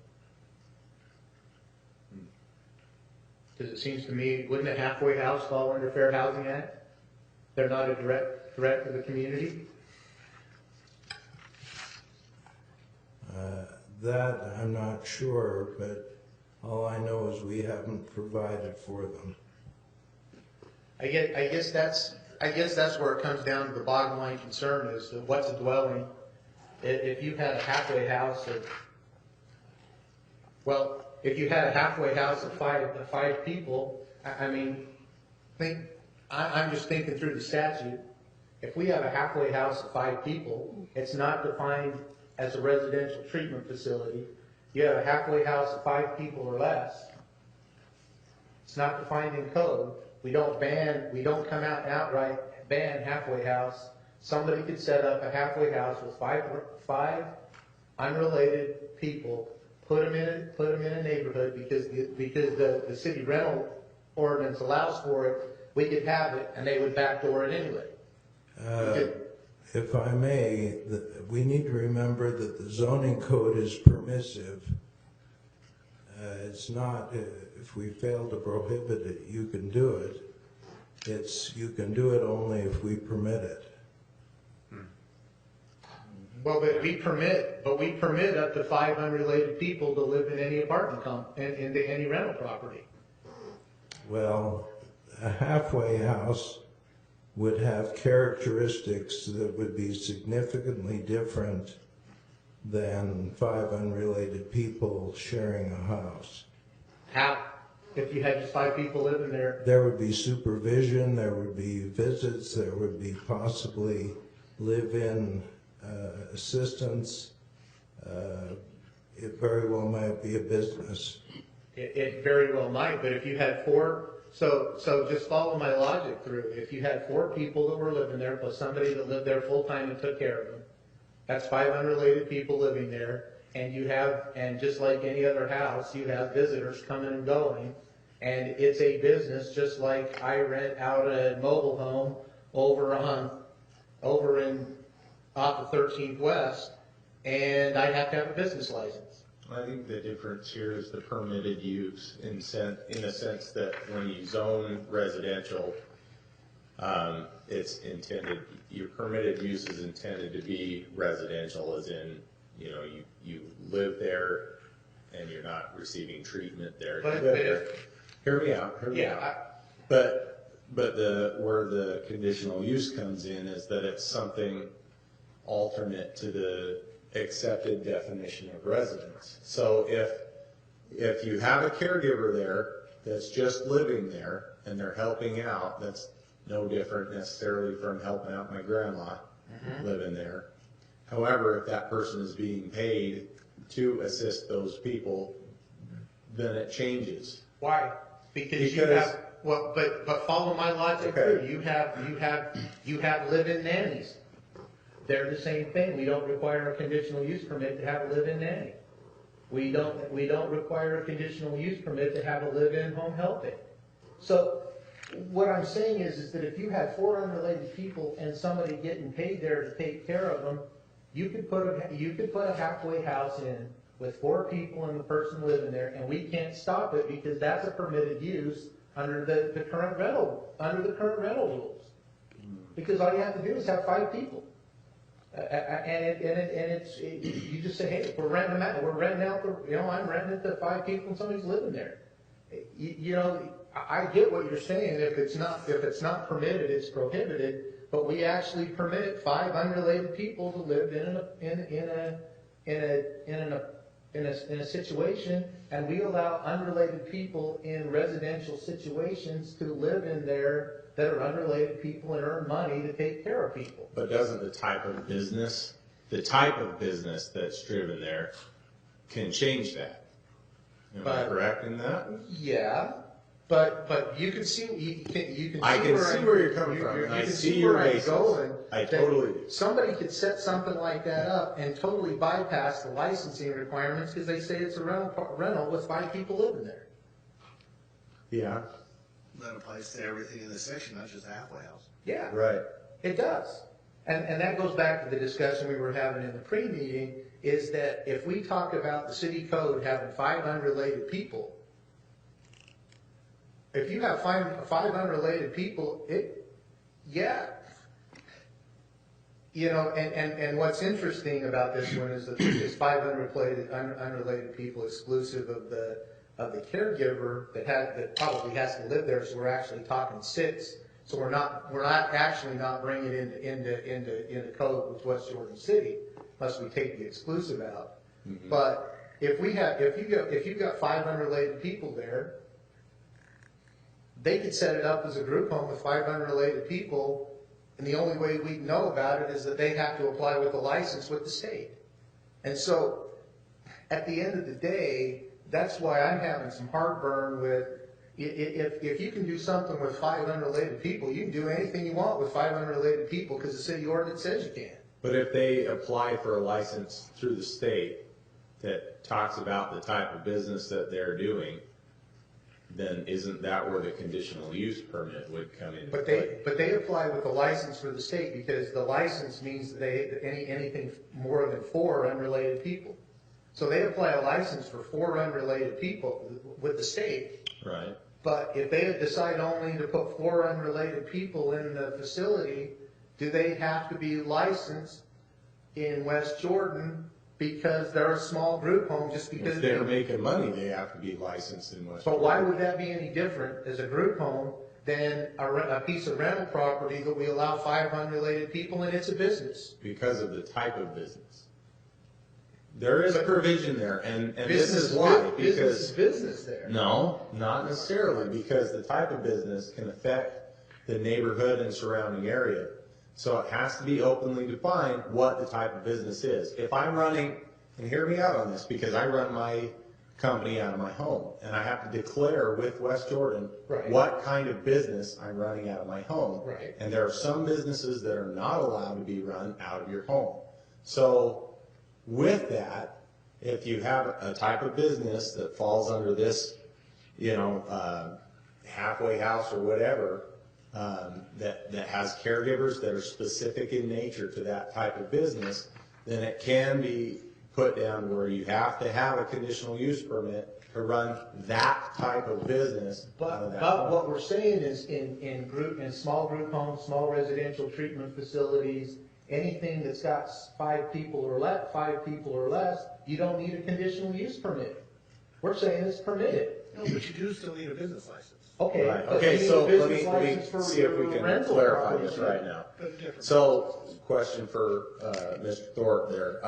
Because it seems to me, wouldn't a halfway house fall under Fair Housing Act? They're not a direct threat to the community?
That I'm not sure, but all I know is we haven't provided for them.
I guess that's where it comes down to the bottom line concern is that what's a dwelling? If you had a halfway house of, well, if you had a halfway house of five people, I'm just thinking through the statute. If we have a halfway house of 5 people, it's not defined as a residential treatment facility. You have a halfway house of 5 people or less. It's not defined in code. We don't come out and outright ban halfway house. Somebody could set up a halfway house with five unrelated people, put them in a neighborhood because the city rental ordinance allows for it. We could have it, and they would backdoor it anyway.
If I may, we need to remember that the zoning code is permissive. It's not, if we fail to prohibit it, you can do it. You can do it only if we permit it.
Well, but we permit up to 5 unrelated people to live in any apartment into any rental property.
Well, a halfway house would have characteristics that would be significantly different than 5 unrelated people sharing a house.
How? If you had just 5 people living there?
There would be supervision, there would be visits, there would be possibly live-in assistance. It very well might be a business.
It very well might, but if you had 4, so just follow my logic through. If you had 4 people that were living there, plus somebody that lived there full time and took care of them, that's 5 unrelated people living there, and just like any other house, you have visitors coming and going, and it's a business just like I rent out a mobile home over off of 13th West, and I have to have a business license.
I think the difference here is the permitted use in a sense that when you zone residential, it's intended, your permitted use is intended to be residential, as in, you live there and you're not receiving treatment there. Hear me out. But where the conditional use comes in is that it's something alternate to the accepted definition of residence. So if you have a caregiver there that's just living there and they're helping out, that's no different necessarily from helping out my grandma living there. However, if that person is being paid to assist those people, then it changes.
Why? Because you have, well, but follow my logic through. You have live-in nannies. They're the same thing. We don't require a conditional use permit to have a live-in nanny. We don't require a conditional use permit to have a live-in home helping. So what I'm saying is that if you had 4 unrelated people and somebody getting paid there to take care of them, you could put a halfway house in with 4 people and the person living there, and we can't stop it because that's a permitted use under the current rental rules. Because all you have to do is have 5 people. You just say, hey, we're renting them out. We're renting out I'm renting it to 5 people and somebody's living there. I get what you're saying. If it's not permitted, it's prohibited. But we actually permit 5 unrelated people to live in a situation, and we allow unrelated people in residential situations to live in there that are unrelated people and earn money to take care of people.
But doesn't the type of business that's driven there can change that? Am I correct in that?
Yeah, but you can see
I can see where you're coming from, and I see your basis. I totally do.
Somebody could set something like that up and totally bypass the licensing requirements because they say it's a rental with 5 people living there.
Yeah.
That applies to everything in this section, not just a halfway house.
Yeah.
Right.
It does. And that goes back to the discussion we were having in the pre-meeting, is that if we talk about the city code having 5 unrelated people, if you have 5 unrelated people, You know, and what's interesting about this one is that it's 500 unrelated people exclusive of the caregiver that probably has to live there. So we're actually talking 6. So we're not actually not bringing it into code with West Jordan City unless we take the exclusive out. Mm-hmm. But if you've got 5 unrelated people there, they could set it up as a group home with 5 unrelated people, and the only way we know about it is that they have to apply with a license with the state. And so, at the end of the day, that's why I'm having some heartburn with, if you can do something with 5 unrelated people, you can do anything you want with 5 unrelated people because the city ordinance says you can.
But if they apply for a license through the state that talks about the type of business that they're doing, then isn't that where the conditional use permit would come in?
But they apply with a license for the state because the license means that anything more than 4 unrelated people. So they apply a license for 4 unrelated people with the state.
Right.
But if they decide only to put 4 unrelated people in the facility, do they have to be licensed in West Jordan because they're a small group home just because
if they're making money, they have to be licensed in West
But
Jordan.
why would that be any different as a group home than a piece of rental property that we allow 5 unrelated people and it's a business?
Because of the type of business. There is provision there, and this is why. Because
business there.
No, not necessarily, because the type of business can affect the neighborhood and surrounding area. So it has to be openly defined what the type of business is. If I'm running, and hear me out on this, because I run my company out of my home, and I have to declare with West Jordan what kind of business I'm running out of my home.
Right.
And there are some businesses that are not allowed to be run out of your home. So with that, if you have a type of business that falls under this, halfway house or whatever, that has caregivers that are specific in nature to that type of business, then it can be put down where you have to have a conditional use permit to run that type of business.
But what we're saying is in small group homes, small residential treatment facilities, anything that's got 5 people or less, you don't need a conditional use permit. We're saying it's permitted.
No, but you do still need a business license.
Okay.
Right. Okay, so let me
for
see if we can clarify this right now. So, question for Mr. Thorpe there.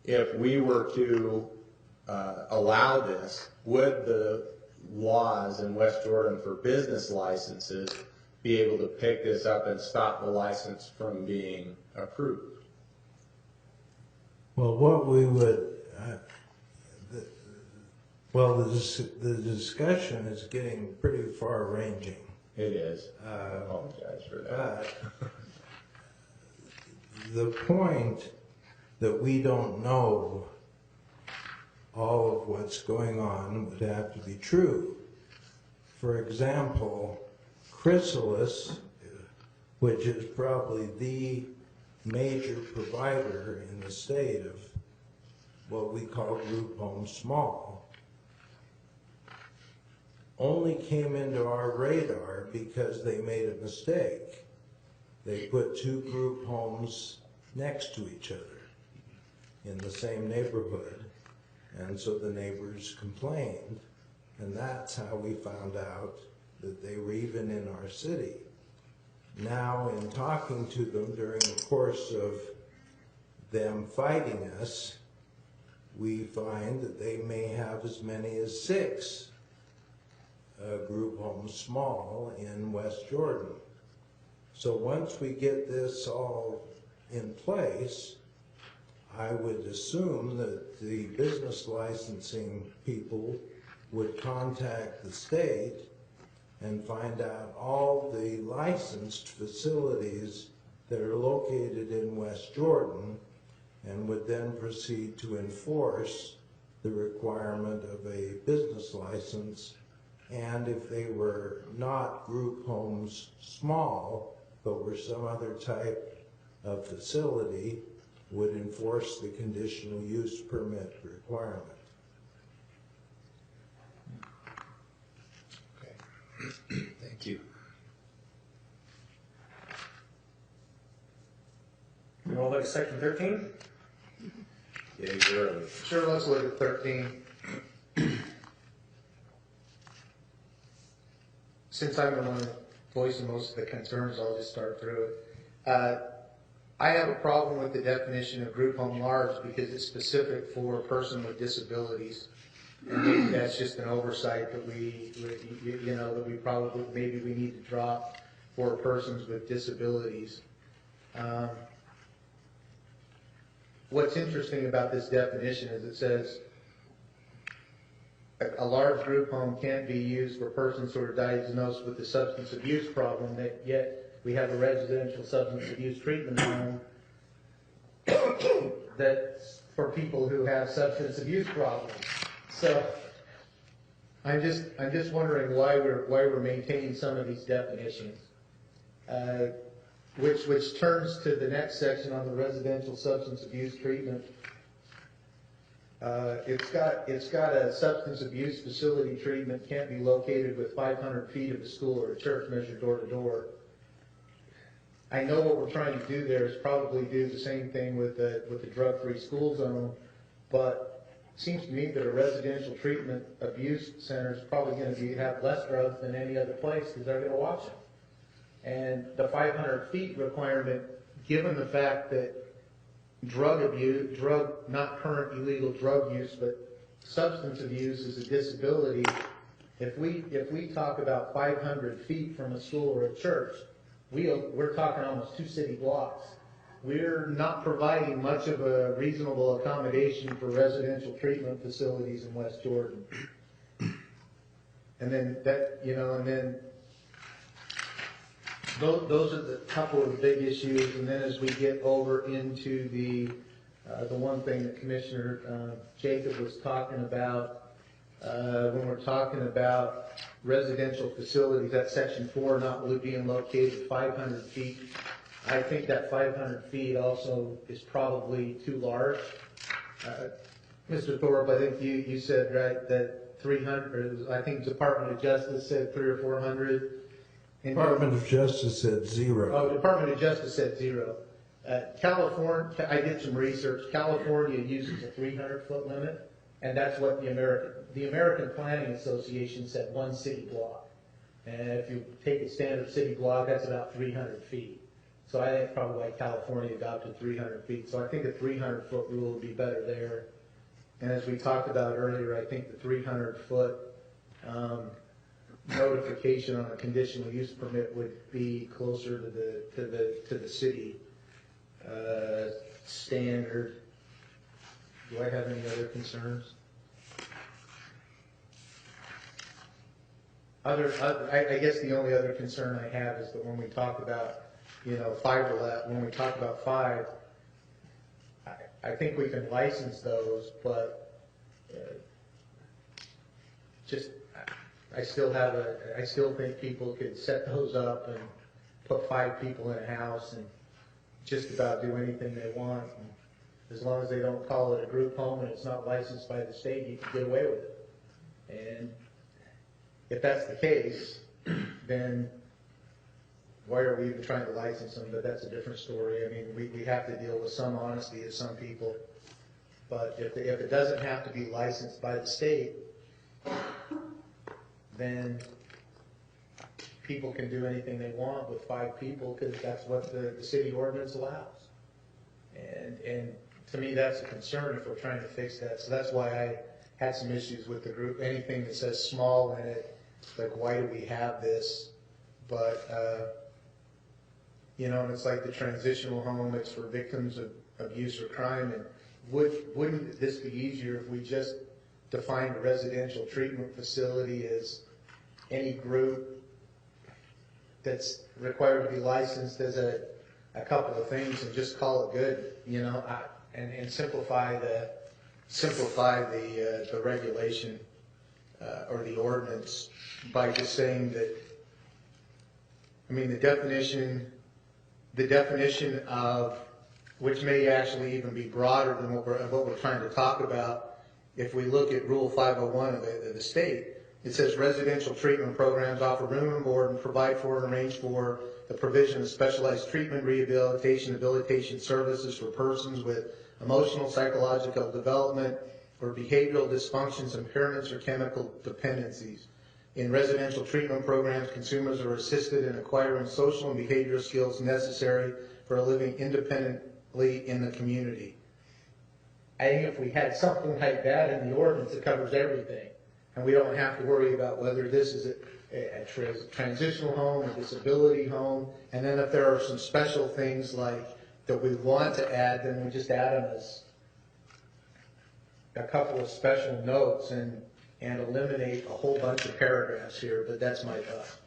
If we were to allow this, would the laws in West Jordan for business licenses be able to pick this up and stop the license from being approved?
Well, what we would, the discussion is getting pretty far-ranging.
It is. I apologize for that.
The point that we don't know all of what's going on would have to be true. For example, Chrysalis, which is probably the major provider in the state of what we call group home small, only came into our radar because they made a mistake. They put 2 group homes next to each other in the same neighborhood, and so the neighbors complained, and that's how we found out that they were even in our city. Now, in talking to them during the course of them fighting us, we find that they may have as many as 6 group homes small in West Jordan. So once we get this all in place, I would assume that the business licensing people would contact the state and find out all the licensed facilities that are located in West Jordan, and would then proceed to enforce the requirement of a business license. And if they were not group homes small, but were some other type of facility, would enforce the conditional use permit requirement.
Okay. Thank you.
You want to look at section 13?
Yeah, you're early.
Sure, let's look at 13. Since I'm the one voicing most of the concerns, I'll just start through it. I have a problem with the definition of group home large because it's specific for a person with disabilities. And maybe that's just an oversight that that we probably, maybe we need to drop for persons with disabilities. What's interesting about this definition is it says a large group home can't be used for persons who are diagnosed with a substance abuse problem, yet we have a residential substance abuse treatment home that's for people who have substance abuse problems. So I'm just wondering why we're maintaining some of these definitions, which turns to the next section on the residential substance abuse treatment. It's got a substance abuse facility treatment can't be located with 500 feet of a school or a church measured door to door. I know what we're trying to do there is probably do the same thing with the drug-free school zone, but it seems to me that a residential treatment abuse center is probably going to have less drugs than any other place because they're going to watch them. And the 500 feet requirement, given the fact that not current illegal drug use, but substance abuse is a disability, if we talk about 500 feet from a school or a church, we're talking almost 2 city blocks. We're not providing much of a reasonable accommodation for residential treatment facilities in West Jordan. And then those are the couple of big issues. And then as we get over into the one thing that Commissioner Jacob was talking about, when we're talking about residential facilities, that's section 4, not being located 500 feet. I think that 500 feet also is probably too large. Mr. Thorpe, I think you said, right, that 300, I think Department of Justice said 300 or 400.
Department of Justice said 0.
Oh, Department of Justice said 0. California, I did some research. California uses a 300-foot limit, and that's what the American Planning Association said 1 city block. And if you take a standard city block, that's about 300 feet. So I think probably why California adopted 300 feet. So I think a 300-foot rule would be better there. And as we talked about earlier, I think the 300-foot notification on a conditional use permit would be closer to the city standard. Do I have any other concerns? I guess the only other concern I have is that when we talk about, when we talk about 5, I think we can license those, but I still think people could set those up and put 5 people in a house and just about do anything they want. And as long as they don't call it a group home and it's not licensed by the state, you can get away with it. And if that's the case, then why are we even trying to license them? But that's a different story. I mean, we have to deal with some honesty of some people. But if it doesn't have to be licensed by the state, then people can do anything they want with 5 people because that's what the city ordinance allows. And to me, that's a concern if we're trying to fix that. So that's why I had some issues with the group. Anything that says small in it, like why do we have this? But, and it's like the transitional home, it's for victims of abuse or crime. And wouldn't this be easier if we just defined a residential treatment facility as any group that's required to be licensed as a couple of things and just call it good, and simplify the regulation or the ordinance by just saying that, the definition of, which may actually even be broader than what we're trying to talk about. If we look at Rule 501 of the state, it says residential treatment programs offer room and board and provide for and arrange for the the provision of specialized treatment, rehabilitation, habilitation services for persons with emotional, psychological development, or behavioral dysfunctions, impairments, or chemical dependencies. In residential treatment programs, consumers are assisted in acquiring social and behavioral skills necessary for living independently in the community. I think if we had something like that in the ordinance, it covers everything. And we don't have to worry about whether this is a transitional home, a disability home. And then if there are some special things like that we want to add, then we just add them as a couple of special notes and eliminate a whole bunch of paragraphs here, but that's my thought.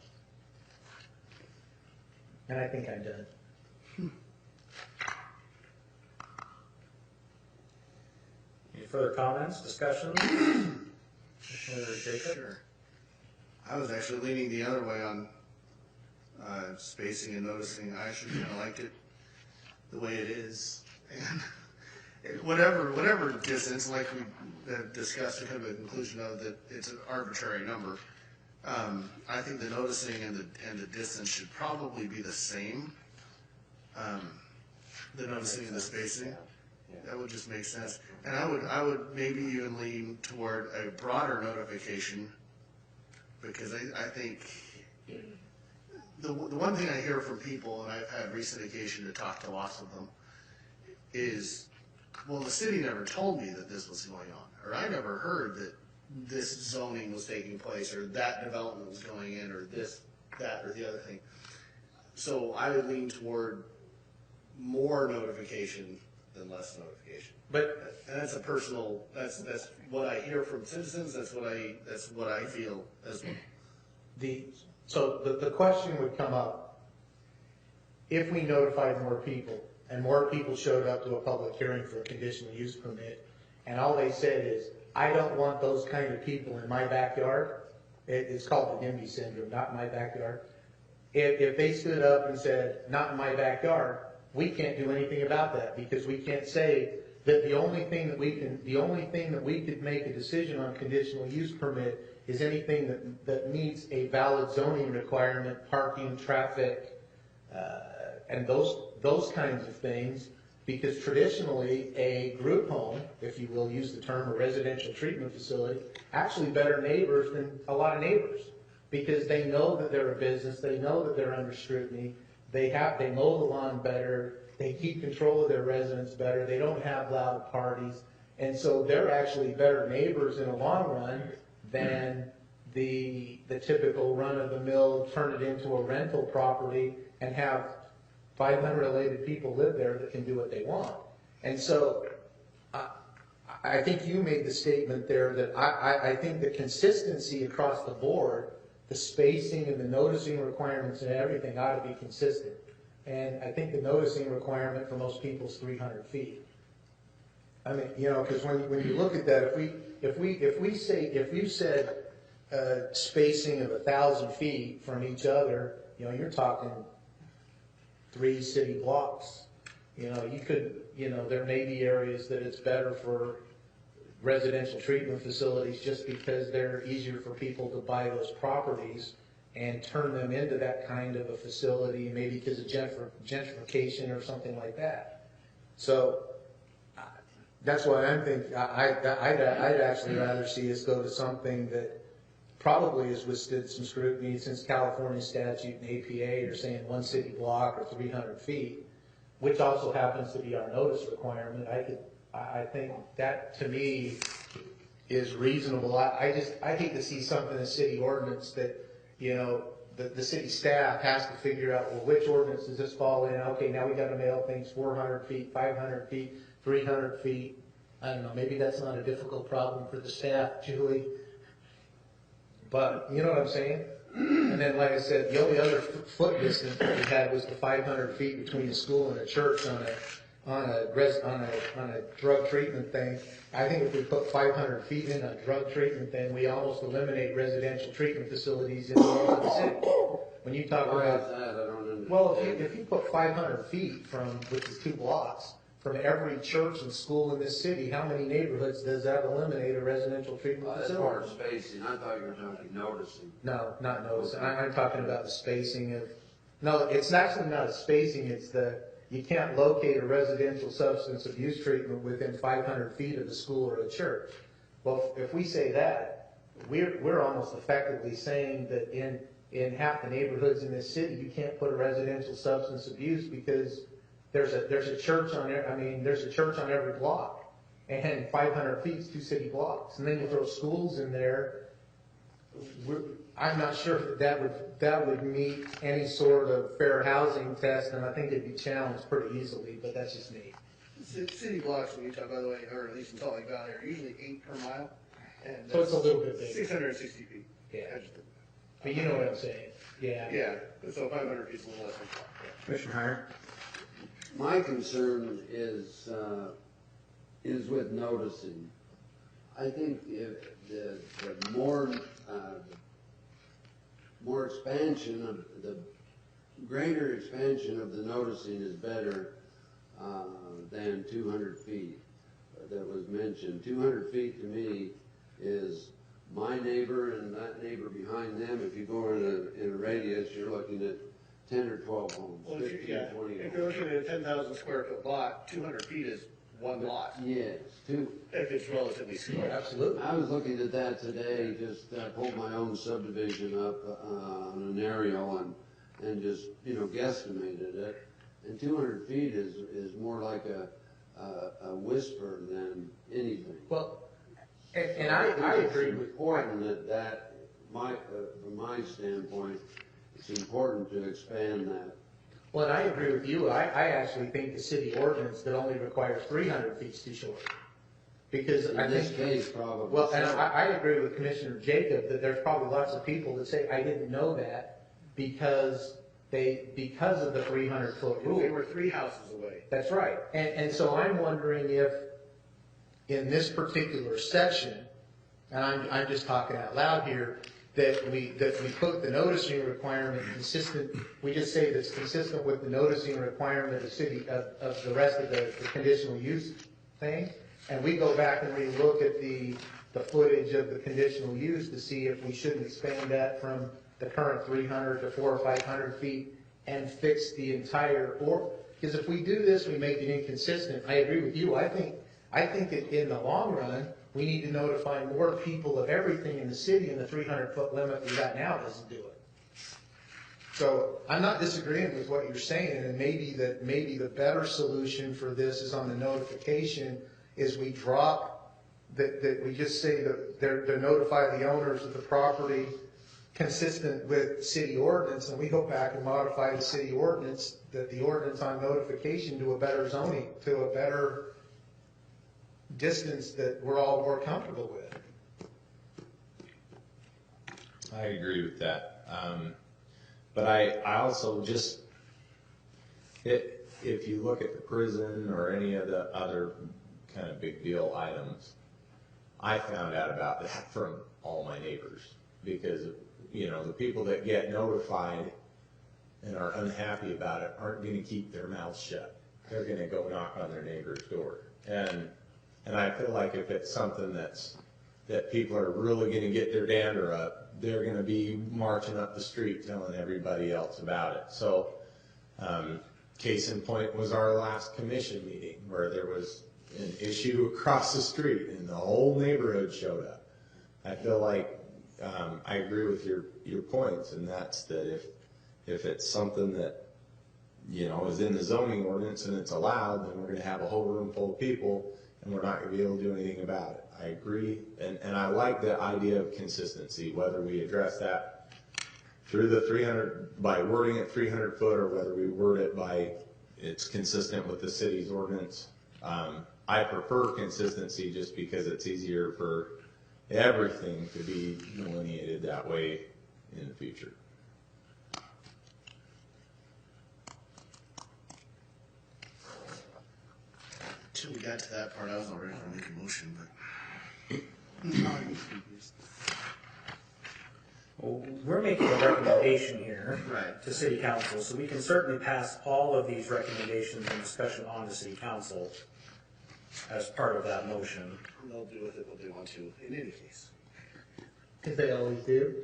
And I think I'm done.
Any further comments, discussion? Commissioner Jacob?
Sure. I was actually leaning the other way on spacing and noticing. I actually kind of liked it the way it is. And whatever distance, like we discussed, we come to the conclusion of that it's an arbitrary number. I think the noticing and the distance should probably be the same. The noticing and the spacing. That would just make sense. And I would maybe even lean toward a broader notification, because I think the one thing I hear from people, and I've had recent occasion to talk to lots of them, is, well, the city never told me that this was going on, or I never heard that this zoning was taking place, or that development was going in, or this, that, or the other thing. So I would lean toward more notification than less notification. And that's a personal. That's what I hear from citizens. That's what I feel as well.
So the question would come up if we notified more people and more people showed up to a public hearing for a conditional use permit, and all they said is, I don't want those kind of people in my backyard. It's called the NIMBY syndrome, not in my backyard. If they stood up and said, not in my backyard, we can't do anything about that, because we can't say that the only thing that we could make a decision on conditional use permit is anything that meets a valid zoning requirement, parking, traffic, and those kinds of things. Because traditionally, a group home, if you will use the term, a residential treatment facility, actually better neighbors than a lot of neighbors, because they know that they're a business, they know that they're under scrutiny, they mow the lawn better, they keep control of their residents better, they don't have loud parties, and so they're actually better neighbors in the long run than the typical run-of-the-mill, turn it into a rental property and have 500 related people live there that can do what they want. And so I think you made the statement there that I think the consistency across the board, the spacing and the noticing requirements and everything ought to be consistent. And I think the noticing requirement for most people is 300 feet. I mean, because when you look at that, if you said spacing of 1,000 feet from each other, you're talking 3 city blocks. You could, there may be areas that it's better for residential treatment facilities just because they're easier for people to buy those properties and turn them into that kind of a facility, maybe because of gentrification or something like that. So that's why I'm thinking, I'd actually rather see us go to something that probably has withstood some scrutiny since California statute and APA are saying 1 city block or 300 feet, which also happens to be our notice requirement. I think that to me is reasonable. I hate to see something in the city ordinance that, the city staff has to figure out, well, which ordinance does this fall in? Okay, now we got to mail things 400 feet, 500 feet, 300 feet. I don't know, maybe that's not a difficult problem for the staff, Julie. But you know what I'm saying? And then, like I said, the only other foot distance that we had was the 500 feet between a school and a church on a drug treatment thing. I think if we put 500 feet in a drug treatment thing, we almost eliminate residential treatment facilities in the city. When you talk about, well, if you put 500 feet from, which is 2 blocks, from every church and school in this city, how many neighborhoods does that eliminate a residential treatment facility?
As far as spacing, I thought you were talking noticing.
No, not noticing. I'm talking about the spacing of, No, it's actually not a spacing, it's you can't locate a residential substance abuse treatment within 500 feet of a school or a church. Well, if we say that, we're almost effectively saying that in half the neighborhoods in this city, you can't put a residential substance abuse because there's a church on there's a church on every block, and 500 feet is 2 city blocks, and then you throw schools in there. I'm not sure if that would meet any sort of fair housing test, and I think it'd be challenged pretty easily, but that's just me.
City blocks in Utah, by the way, or at least in Salt Lake Valley, are usually 8 per mile. And
So it's a little bit bigger.
660 feet.
Yeah. But you know what I'm saying, yeah.
Yeah, so 500 feet is a little less than a block.
Commissioner Heiner?
My concern is with noticing. I think if the more expansion of the greater expansion of the noticing is better than 200 feet that was mentioned. 200 feet to me is my neighbor and that neighbor behind them. If you go in a radius, you're looking at 10 or 12 homes,
Well,
15, 20
if
homes.
you're looking at a 10,000 square foot lot, 200 feet is one lot,
Yes, two.
if it's relatively small.
Absolutely.
I was looking at that today, just pulled my own subdivision up on an aerial and just, guesstimated it. And 200 feet is more like a whisper than anything.
Well, and I agree with.
It's important that from my standpoint, it's important to expand that.
Well, and I agree with you. I actually think the city ordinance that only requires 300 feet is too short. Because
In
I
this
think,
case, probably.
well, and
so.
I agree with Commissioner Jacob that there's probably lots of people that say, I didn't know that because of the 300-foot rule.
They were 3 houses away.
That's right. And so I'm wondering if in this particular section, and I'm just talking out loud here, that we put the noticing requirement consistent, we just say that's consistent with the noticing requirement of the city, of the rest of the conditional use thing, and we go back and we look at the footage of the conditional use to see if we shouldn't expand that from the current 300 to 400 or 500 feet and fix the entire, because if we do this, we make it inconsistent. I agree with you. I think that in the long run, we need to notify more people of everything in the city, and the 300-foot limit we got now doesn't do it. So I'm not disagreeing with what you're saying, and maybe the better solution for this is on the notification is we drop that we just say that they're notify the owners of the property consistent with city ordinance, and we go back and modify the city ordinance, that the ordinance on notification to a better zoning, to a better distance that we're all more comfortable with.
I agree with that. But I also just, if you look at the prison or any of the other kind of big deal items, I found out about that from all my neighbors, because, the people that get notified and are unhappy about it aren't going to keep their mouths shut. They're going to go knock on their neighbor's door. And I feel like if it's something that people are really going to get their dander up, they're going to be marching up the street telling everybody else about it. So, case in point was our last commission meeting where there was an issue across the street and the whole neighborhood showed up. I feel like I agree with your points, and that's that if it's something that is in the zoning ordinance and it's allowed, then we're going to have a whole room full of people and we're not going to be able to do anything about it. I agree, and I like the idea of consistency, whether we address that through the 300, by wording it 300 foot, or whether we word it by it's consistent with the city's ordinance. I prefer consistency just because it's easier for everything to be delineated that way in the future.
Until we got to that part, I was already going to make a motion, but.
Well, we're making a recommendation here
Right.
to city council, so we can certainly pass all of these recommendations and discussion on to city council as part of that motion.
And they'll do with it what they want to, in any case.
Because they always do.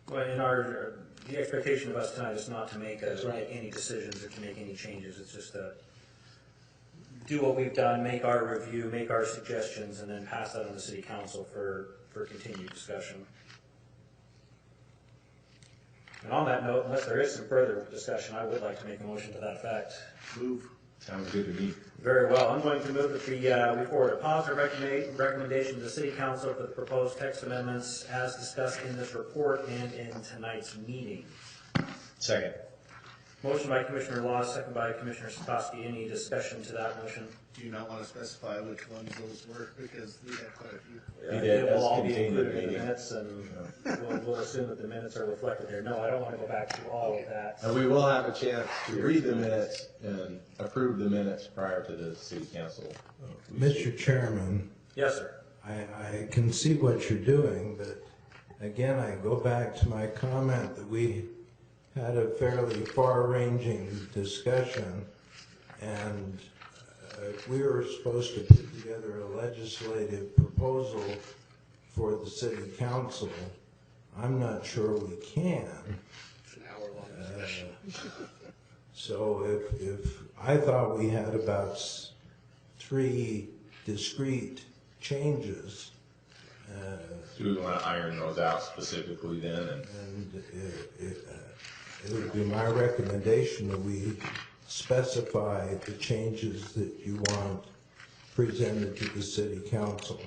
Well, the expectation of us tonight is not to make any decisions or to make any changes. It's just to do what we've done, make our review, make our suggestions, and then pass that on to City Council for continued discussion. And on that note, unless there is some further discussion, I would like to make a motion to that effect.
Move.
Sounds good to me.
Very well. I'm going to move that we forward a positive recommendation to the City Council for the proposed text amendments as discussed in this report and in tonight's meeting.
Second.
Motion by Commissioner Law, second by Commissioner Sikoski. Any discussion to that motion?
Do you not want to specify which ones those were? Because we had quite a few.
We did,
It will
as
all be
contained in the
included in the
meeting.
minutes, and we'll assume that the minutes are reflected there. No, I don't want to go back to all of that.
And we will have a chance to read the minutes and approve the minutes prior to the city council.
Mr. Chairman,
Yes, sir.
I can see what you're doing, but again, I go back to my comment that we had a fairly far-ranging discussion, and if we were supposed to put together a legislative proposal for the city council, I'm not sure we can.
It's an hour-long discussion.
So if I thought we had about 3 discrete changes,
Do we want to iron those out specifically then?
and it would be my recommendation that we specify the changes that you want presented to the city council.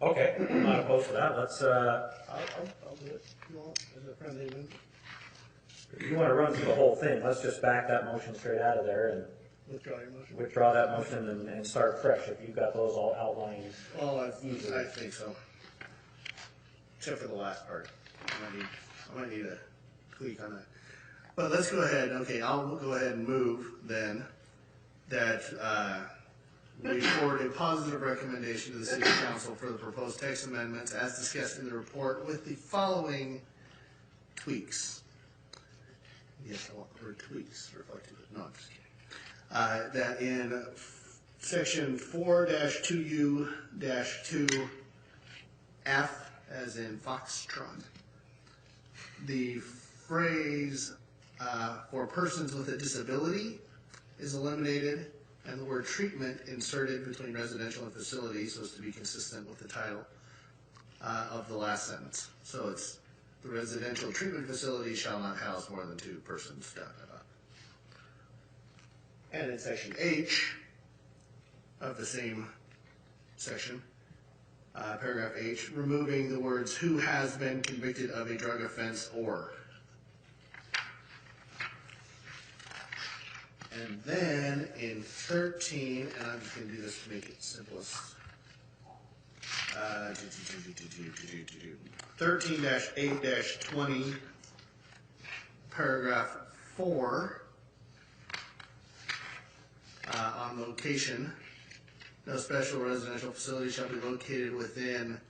Okay, I'm not opposed to that. Let's,
I'll do it. You want, as a friendly amendment?
if you want to run through the whole thing, let's just back that motion straight out of there and
Withdraw your motion.
withdraw that motion and start fresh if you've got those all outlined.
Well, I think so. Except for the last part. I might need a tweak on that. But let's go ahead, okay, I'll go ahead and move then that we forward a positive recommendation to the city council for the proposed text amendments as discussed in the report with the following tweaks. Yes, I want the word tweaks reflected, no, I'm just kidding. That in section 4-2U-2F, as in Foxtrot, the phrase for persons with a disability is eliminated, and the word treatment inserted between residential and facility so as to be consistent with the title of the last sentence. So it's the residential treatment facility shall not house more than 2 persons. And in section H of the same section, paragraph H, removing the words "who has been convicted of a drug offense or." And then in 13, and I'm just going to do this to make it simplest. 13-8-20, paragraph 4, on location, no special residential facility shall be located within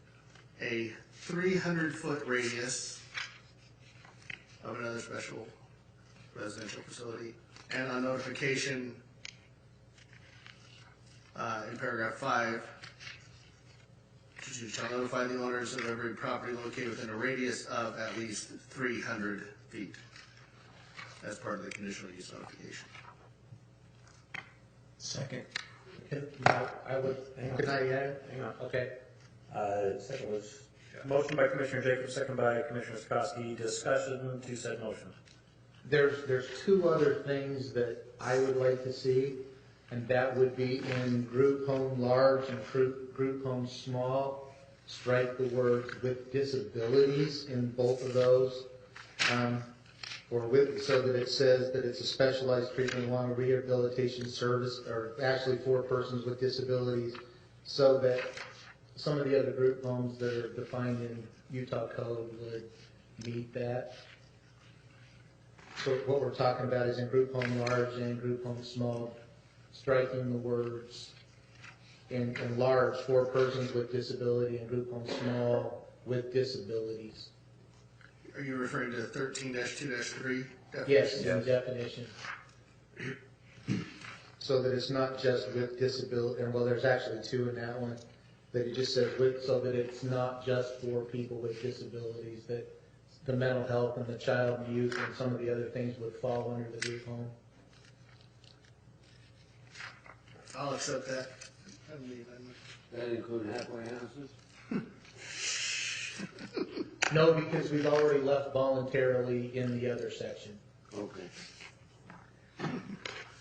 a 300-foot radius of another special residential facility. And on notification, in paragraph 5, shall notify the owners of every property located within a radius of at least 300 feet as part of the conditional use notification.
Second.
I would, can I add?
Hang on.
Okay.
Second was motion by Commissioner Jacobs, second by Commissioner Sikoski. Discussion to said motion.
There's 2 other things that I would like to see, and that would be in group home large and group home small. Strike the words "with disabilities" in both of those, or with, so that it says that it's a specialized treatment along a rehabilitation service, or actually for persons with disabilities, so that some of the other group homes that are defined in Utah code would meet that. So what we're talking about is in group home large and group home small, striking the words in large for persons with disability and group home small with disabilities.
Are you referring to 13-2-3?
Yes, in definition. So that it's not just with disability, and well, there's actually 2 in that one. That it just says with, so that it's not just for people with disabilities, that the mental health and the child and youth and some of the other things would fall under the group home.
I'll accept that. I don't need amendment.
That include halfway houses?
No, because we've already left voluntarily in the other section.
Okay.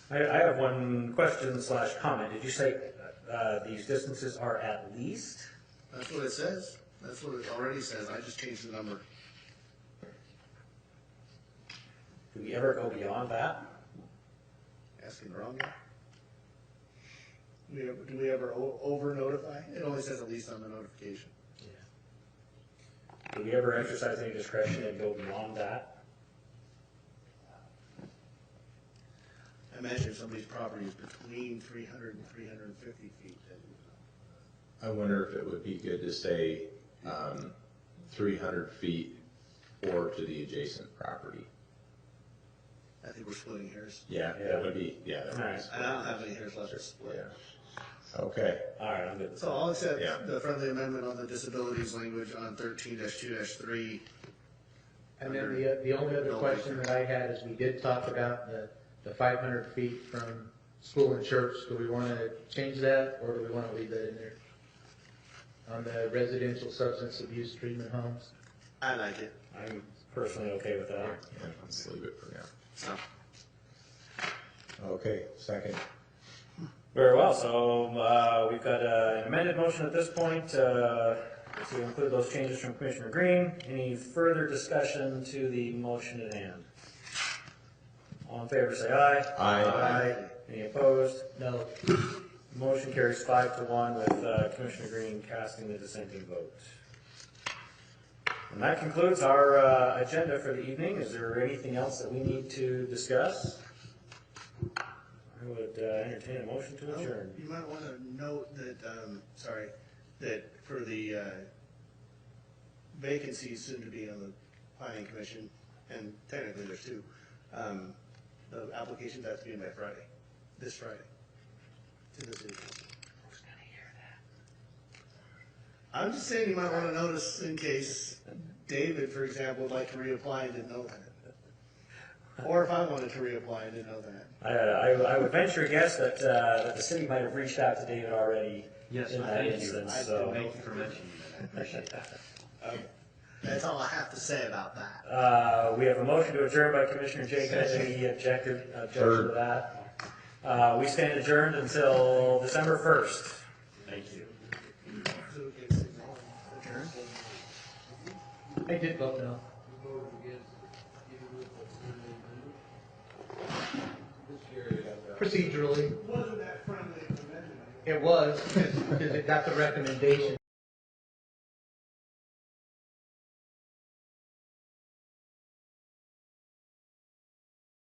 I have one question / comment. Did you say these distances are at least?
That's what it says. That's what it already says. I just changed the number.
Do we ever go beyond that?
Asking the wrong guy? Do we ever over notify? It only says at least on the notification.
Do we ever exercise any discretion and go beyond that?
I imagine if somebody's property is between 300 and 350 feet, then
I wonder if it would be good to say 300 feet or to the adjacent property.
I think we're splitting hairs.
Yeah, that would be, yeah. That would be
Alright.
And I don't have any hairs left to split.
Yeah. Okay.
All right, I'm good.
So I'll accept
Yeah.
the friendly amendment on the disabilities language on 13-2-3.
And then the only other question that I had is we did talk about the 500 feet from school and church. Do we want to change that or do we want to leave that in there? On the residential substance abuse treatment homes?
I like it.
I'm personally okay with that.
Yeah, let's leave it for now.
So,
Okay, second.
Very well, so we've got an amended motion at this point to include those changes from Commissioner Green. Any further discussion to the motion at hand? All in favor say aye.
Aye.
Any opposed?
No.
Motion carries 5-1 with Commissioner Green casting the dissenting vote. And that concludes our agenda for the evening. Is there anything else that we need to discuss? I would entertain a motion to adjourn.
you might want to note that, that for the vacancies soon to be on the planning commission, and technically there's two, the applications have to be in by Friday, this Friday, to the city council. Who's gonna hear that? I'm just saying you might want to notice in case David, for example, would like to reapply and didn't know that. Or if I wanted to reapply and didn't know that.
I would venture a guess that the city might have reached out to David already
Yes,
in that
thank you.
instance.
Thank you for mentioning that. I appreciate that.
That's all I have to say about that.
We have a motion to adjourn by Commissioner Jacobs. Any objection to that? We stand adjourned until December 1st. Thank you.
I did vote no. Procedurally.
Wasn't that friendly amendment?
It was, because it got the recommendation.